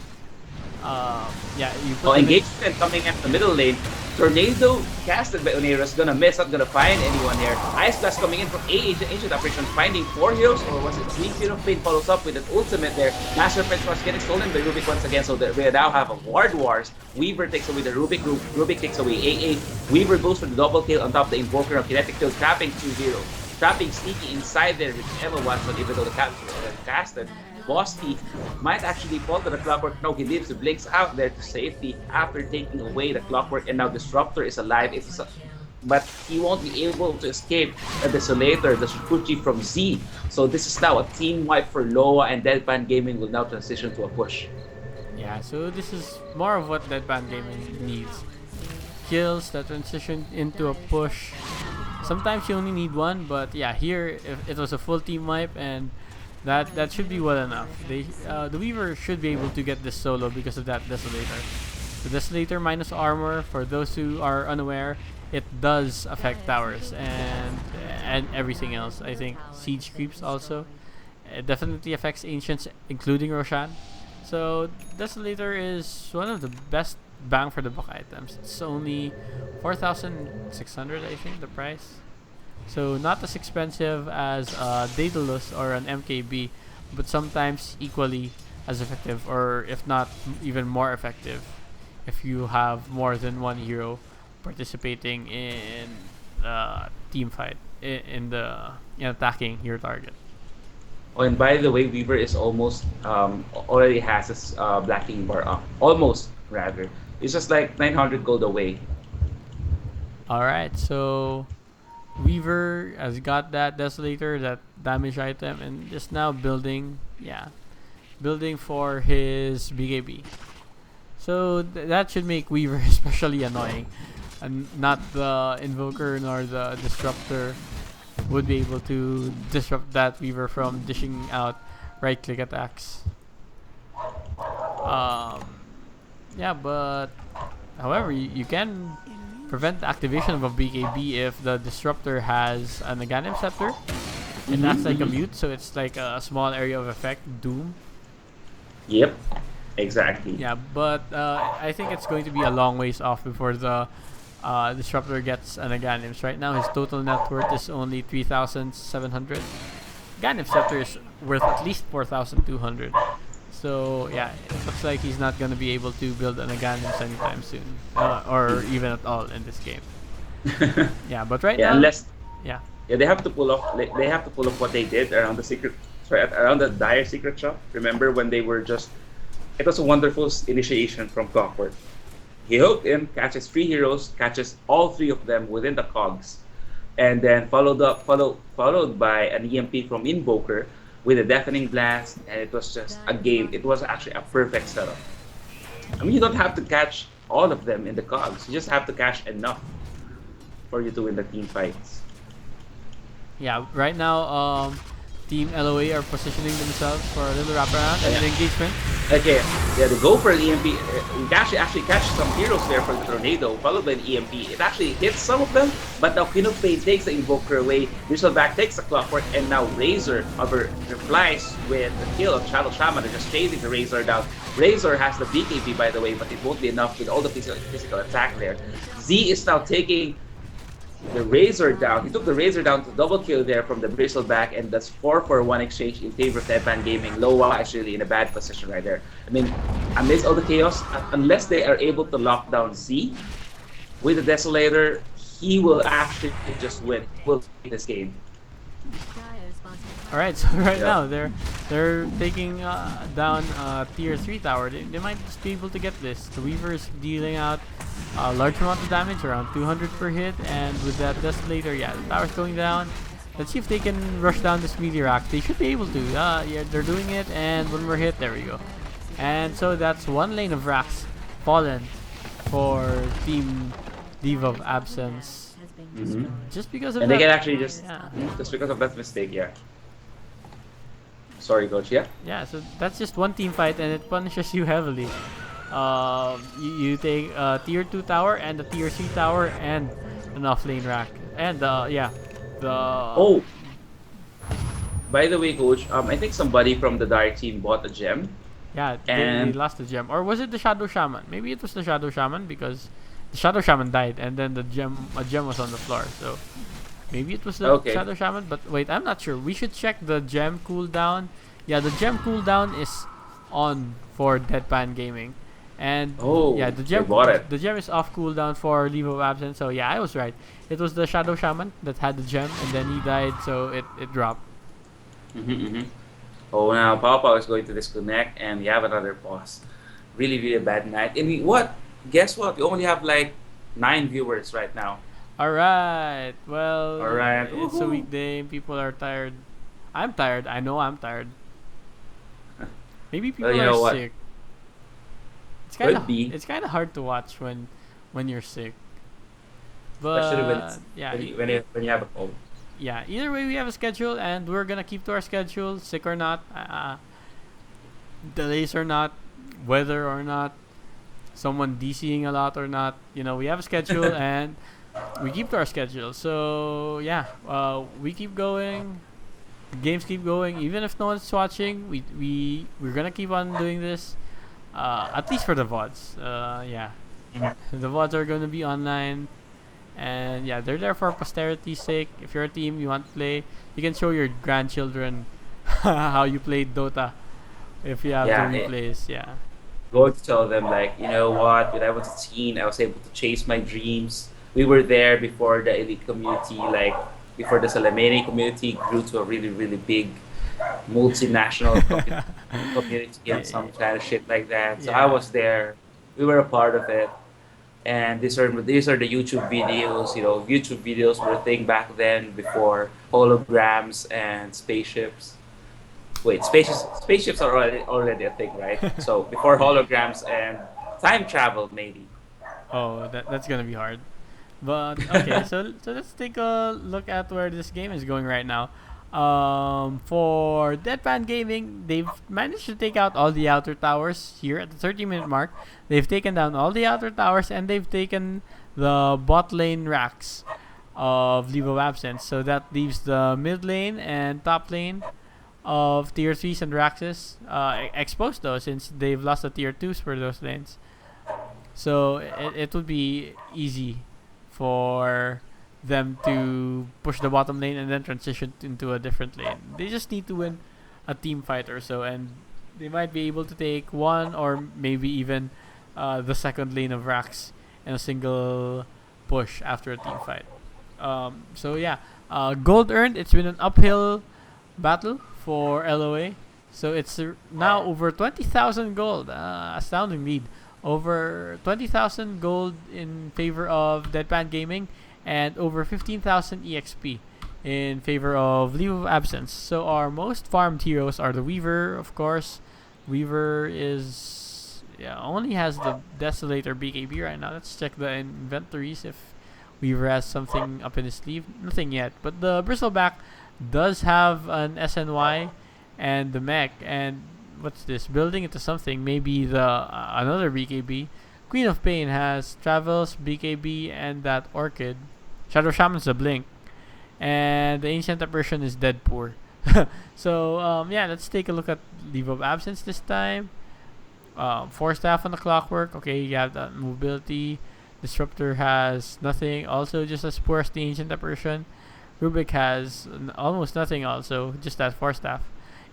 You put Engagement coming in the middle lane. Tornado casted by Oneros, gonna miss, not gonna find anyone here. Ice Blast coming in from Ancient Operations, finding 4 heroes, or was it Sneak? Queen of Pain follows up with an ultimate there. Master Prince was getting stolen by Rubik once again, so we now have a Ward Wars. Weaver takes away the Rubik group, Rubik takes away AA. Weaver goes for the double kill on top of the Invoker of Kinetic Field, trapping 2 heroes. Trapping Sneaky inside there with Emma Watson, even though the capture was casted. Bosky might actually fall to the Clockwork. No, he leaves the Blinks out there to safety after taking away the Clockwork, and now Disruptor is alive. But he won't be able to escape the Desolator, the Shukuchi from Z. So this is now a team wipe for Loa, and Deadpan Gaming will now transition to a push. Yeah, so this is more of what Deadpan Gaming needs. Kills that transition into a push. Sometimes you only need one, but yeah, here if it was a full team wipe, and that should be well enough. The Weaver should be able to get this solo because of that Desolator. The Desolator minus armor, for those who are unaware, it does affect towers and everything else. I think siege creeps also. It definitely affects ancients, including Roshan. So Desolator is one of the best bang for the buck items. It's only 4,600, I think, the price. So not as expensive as Daedalus or an MKB, but sometimes equally as effective, or if not even more effective, if you have more than one hero participating in team fight in attacking your target. Oh, and by the way, Weaver is almost already has his Black King bar up. Almost, rather. It's just like 900 gold away. Alright, so Weaver has got that Desolator, that damage item, and just now building for his BKB. So that should make Weaver especially annoying, and not the Invoker nor the Disruptor would be able to disrupt that Weaver from dishing out right-click attacks. Um, yeah, but however, you can prevent the activation of a BKB if the Disruptor has an Aghanim Scepter. It acts like a mute, so it's like a small area of effect, Doom. Yep, exactly. Yeah, but I think it's going to be a long ways off before the Disruptor gets an Aghanims. Right now, his total net worth is only 3,700. Aghanim Scepter is worth at least 4,200. So yeah, it looks like he's not going to be able to build an Aghanims anytime soon, or even at all in this game. Yeah, but right Yeah, now, unless yeah, yeah, they have to pull off. They have to pull off what they did around the secret, around the Dire secret shop. Remember when they were just? It was a wonderful initiation from Clockwork. He hooked in, catches 3 heroes, catches all 3 of them within the cogs, and then followed by an EMP from Invoker with a deafening blast, and it was just a game. It was actually a perfect setup. I mean, you don't have to catch all of them in the cogs. You just have to catch enough for you to win the team fights. yeah. Right now, Team LOA are positioning themselves for a little wraparound and an engagement. Okay, yeah, they go for an EMP. You actually catch some heroes there for the tornado, followed by an EMP. It actually hits some of them, but now Queen of Pain takes the Invoker away, Back takes the Clockwork, and now Razor replies with the kill of Shadow Shaman. They're just chasing the Razor down. Razor has the BKB, by the way, but it won't be enough with all the physical attack there. Z is now taking the Razor down. He took the Razor down to double kill there from the Bristleback, and that's 4-for-1 exchange in favor of Deadpan Gaming. Loa actually in a bad position right there. I mean, amidst all the chaos, unless they are able to lock down Z with the Desolator, he will actually just win. He will win this game. All right, so right now they're taking down tier 3 tower. They might just be able to get this. The Weaver is dealing out a large amount of damage, around 200 per hit, and with that Desolator, yeah, the tower's going down. Let's see if they can rush down this Meteor Act. They should be able to. Yeah, they're doing it, and one more hit, there we go. And so that's one lane of racks fallen for Team Diva of Absence. Just because of and that. They can actually just Yeah. just because of that mistake, yeah. Sorry, coach. Yeah. Yeah, so that's just one team fight, and it punishes you heavily. You take a tier 2 tower and a tier 3 tower and an offlane rack, and yeah, the Oh, by the way, coach, I think somebody from the Dark team bought a gem. yeah, they And lost the gem, or was it the Shadow Shaman? Maybe it was the Shadow Shaman because the Shadow Shaman died, and then a gem was on the floor. So maybe it was the Shadow Shaman, but wait, I'm not sure. We should check the gem cooldown. Yeah, the gem cooldown is on for Deadpan Gaming. And yeah, the gem is off cooldown for Leave of Absence. So yeah, I was right. It was the Shadow Shaman that had the gem, and then he died, so it dropped. Oh, now Papa is going to disconnect, and we have another boss. Really, really bad night. And guess what? We only have like 9 viewers right now. Alright, well, Alright. it's a weekday. People are tired. I'm tired. I know I'm tired. Maybe people are sick. It's kind of hard to watch when you're sick. But especially when you have a cold. Yeah, either way we have a schedule, and we're gonna keep to our schedule, sick or not, delays or not, weather or not, someone DCing a lot or not. We have a schedule and we keep to our schedule. So yeah, we keep going. Games keep going, even if no one's watching. We're gonna keep on doing this, at least for the VODs. Yeah, the VODs are gonna be online, and yeah, they're there for posterity's sake. If you're a team, you want to play, you can show your grandchildren how you played Dota. If you have the replays, Going to tell them like, you know what? When I was a teen, I was able to chase my dreams. We were there before the elite community, like before the Selemene community grew to a really, really big multinational community and some kind of shit like that. So I was there. We were a part of it. And these are the YouTube videos. YouTube videos were a thing back then before holograms and spaceships. Wait, spaceships are already a thing, right? So before holograms and Time travel, maybe. Oh, that's gonna be hard. But okay, so let's take a look at where this game is going right now. For Deadpan Gaming, they've managed to take out all the outer towers here at the 30-minute mark. They've taken down all the outer towers and they've taken the bot lane racks of Leave of Absence. So that leaves the mid lane and top lane of tier 3s and Raxes exposed though, since they've lost the tier 2s for those lanes. So it would be easy for them to push the bottom lane and then transition into a different lane. They just need to win a team fight or so, and they might be able to take one or maybe even the second lane of Rax in a single push after a team fight. So yeah, gold earned. It's been an uphill battle for LOA. So it's now over 20,000 gold. Astounding lead. Over 20,000 gold in favor of Deadpan Gaming and over 15,000 EXP in favor of Leave of Absence. So our most farmed heroes are the Weaver, of course. Weaver is only has the Desolator BKB right now. Let's check the inventories if Weaver has something up in his sleeve. Nothing yet, but the Bristleback does have an SNY and the mech, and what's this? Building into something. Maybe the another BKB. Queen of Pain has Travels, BKB, and that Orchid. Shadow Shaman's a Blink, and the Ancient Apparition is Dead Poor. So let's take a look at Leave of Absence this time. 4 staff on the Clockwork. Okay, you have that mobility. Disruptor has nothing. Also, just as poor as the Ancient Apparition. Rubik has almost nothing. Also, just that 4 staff.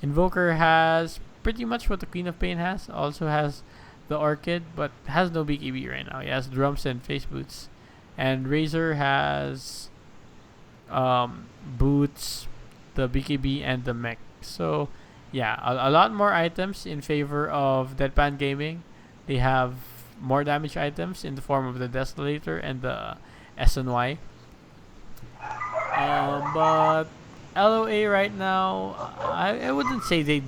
Invoker has pretty much what the Queen of Pain has. Also has the Orchid, but has no BKB right now. He has Drums and Face Boots. And Razor has Boots, the BKB, and the Mech. So, yeah, a lot more items in favor of Deadpan Gaming. They have more damage items in the form of the Desolator and the SNY. But LOA right now, I wouldn't say they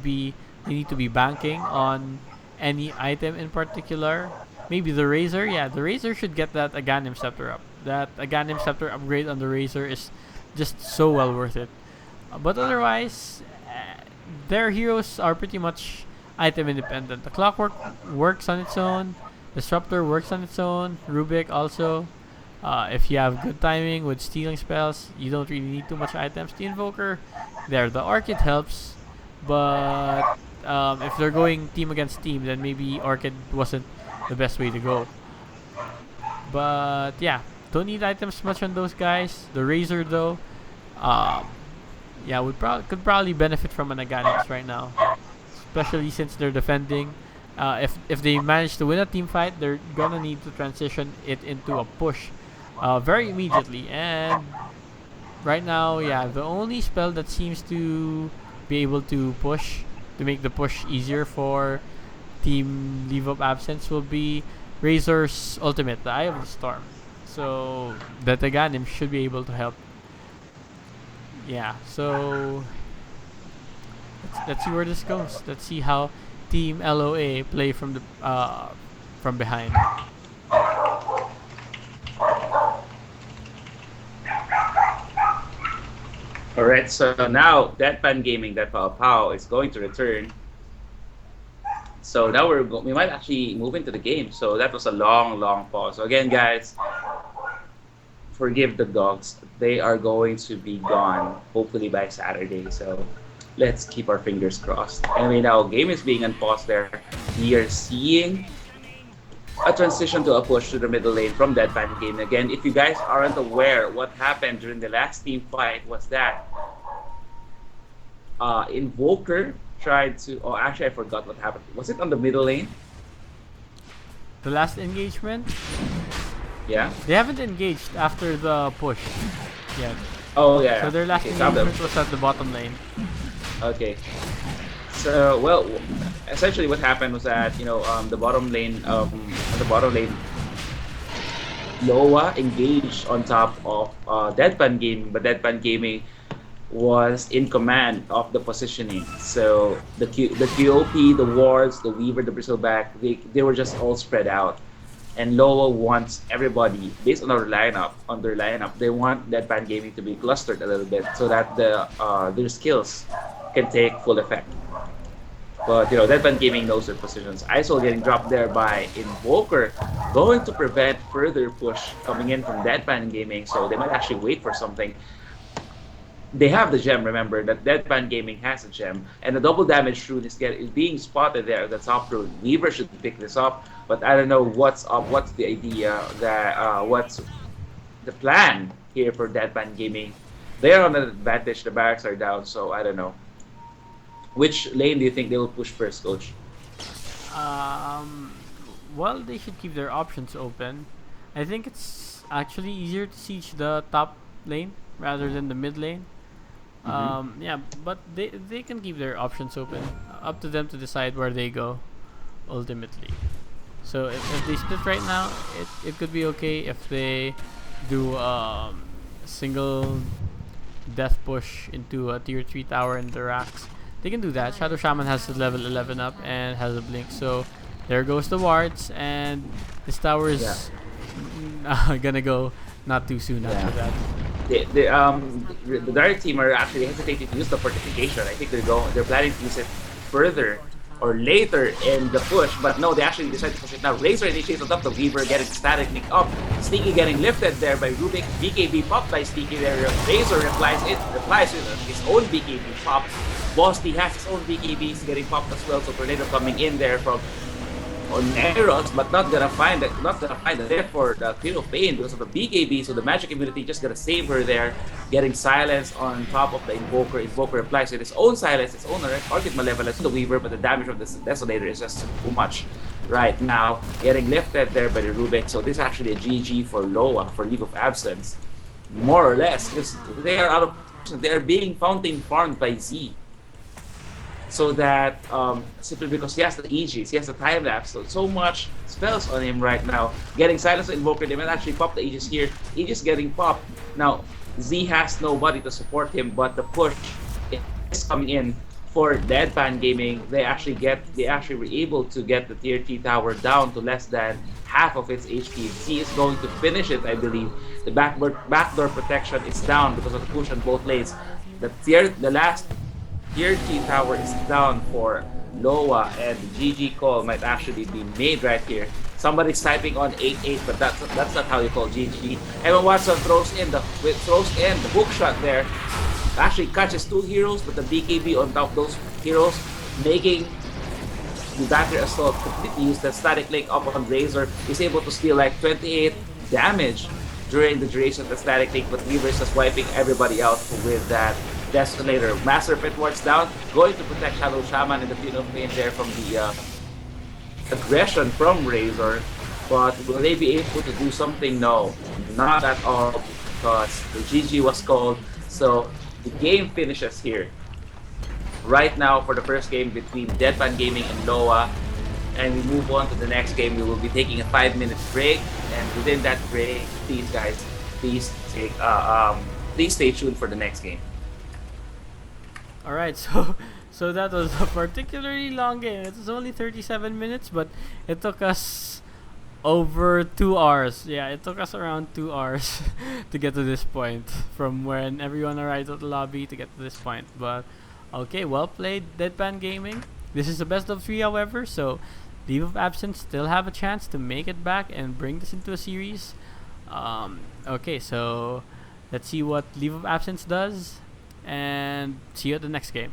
need to be banking on any item in particular. Maybe the Razor. Yeah, the Razor should get that Aghanim Scepter up. That Aghanim Scepter upgrade on the Razor is just so well worth it. But otherwise, their heroes are pretty much item independent. The Clockwork works on its own. Disruptor works on its own. Rubik also. If you have good timing with stealing spells, you don't really need too much items. The Invoker, there. The Orchid helps, but if they're going team against team, then maybe Orchid wasn't the best way to go. But yeah, don't need items much on those guys. The Razor though, could probably benefit from an Aghanim right now, especially since they're defending. If they manage to win a team fight, they're gonna need to transition it into a push very immediately. And right now, the only spell that seems to be able to push to make the push easier for Team Leave of Absence will be Razor's ultimate, the Eye of the Storm. So that Aghanim should be able to help. Yeah, so let's see where this goes. Let's see how Team LOA play from behind. Alright, so now Deadpan Gaming, that Pow is going to return. So now we might actually move into the game. So that was a long pause. So again, guys, forgive the dogs. They are going to be gone, hopefully by Saturday. So let's keep our fingers crossed. Anyway, now game is being unpaused there. We are seeing a transition to a push to the middle lane from Deadpan Gaming. Again, if you guys aren't aware, what happened during the last team fight was that Invoker tried to... Oh, actually, I forgot what happened. Was it on the middle lane? The last engagement? Yeah? They haven't engaged after the push yet. Oh, yeah. So their last engagement was at the bottom lane. Okay. So, well, essentially what happened was that, the bottom lane, Loa engaged on top of Deadpan Gaming, but Deadpan Gaming was in command of the positioning. So the QOP, the Wards, the Weaver, the Bristleback, they were just all spread out. And Loa wants everybody, based on their lineup, they want Deadpan Gaming to be clustered a little bit so that their skills can take full effect. But Deadpan Gaming knows their positions. ISO getting dropped there by Invoker, going to prevent further push coming in from Deadpan Gaming. So they might actually wait for something. They have the gem. Remember that Deadpan Gaming has a gem, and the double damage rune is being spotted there at the top rune. Weaver should pick this up, but I don't know what's up. What's the idea? That what's the plan here for Deadpan Gaming? They are on an advantage. The barracks are down, so I don't know. Which lane do you think they will push first, Coach? Um, well, they should keep their options open. I think it's actually easier to siege the top lane rather than the mid lane. Mm-hmm. Yeah, but they can keep their options open. Up to them to decide where they go, ultimately. So if they split right now, it could be okay if they do single death push into a tier 3 tower in the racks. They can do that. Shadow Shaman has the level 11 up and has a blink, so there goes the wards, and this tower Yeah. is gonna go not too soon after Yeah. that. The Dire team are actually hesitating to use the fortification. I think they're planning to use it further or later in the push, but no, they actually decided to push it now. Razor initiates on top, the Weaver getting static nick up. Sneaky getting lifted there by Rubik. BKB popped by Sneaky there. Razor replies with his own BKB pop. Bosty has his own BKBs getting popped as well, so Tornado coming in there from Oneros, but not gonna find the death for the Queen of Pain because of the BKB. So the magic immunity just gonna save her there, getting silence on top of the Invoker. Invoker replies with his own silence, his own Orchid Malevolence to the Weaver, but the damage from the Desolator is just too much right now. Getting lifted there by the Rubik. So this is actually a GG for Loa for Leave of Absence, more or less, because they are out of. They are being fountain farmed by Z. So that simply because he has the Aegis, he has the time lapse, so much spells on him right now. Getting silence Invoker, they might actually pop the Aegis here. Aegis getting popped. Now Z has nobody to support him, but the push is coming in for Deadpan Gaming. They actually were able to get the tier 3 tower down to less than half of its HP. Z is going to finish it, I believe. The backdoor protection is down because of the push on both lanes. The last Tier 3 tower is down for Loa, and the GG call might actually be made right here. Somebody's typing on 8-8, but that's not how you call GG. Evan Watson throws in the hook shot there. Actually catches two heroes, but the BKB on top of those heroes, making the battery assault completely useless. Static link up on Razor is able to steal like 28 damage during the duration of the static link, but Weaver is just wiping everybody out with that Desolator. Master Pit Wards down, going to protect Shadow Shaman in the Queen of Pain there from the aggression from Razor. But will they be able to do something? No, not at all, because the GG was called. So the game finishes here. Right now for the first game between Deadpan Gaming and Loa. And we move on to the next game. We will be taking a 5-minute break, and within that break, please guys, please stay tuned for the next game. All right, so that was a particularly long game. It was only 37 minutes, but it took us over 2 hours. Yeah, it took us around 2 hours to get to this point, from when everyone arrived at the lobby to get to this point. But okay, well played, Deadpan Gaming. This is the best of 3, however, so Leave of Absence still have a chance to make it back and bring this into a series. Okay, so let's see what Leave of Absence does, and see you at the next game.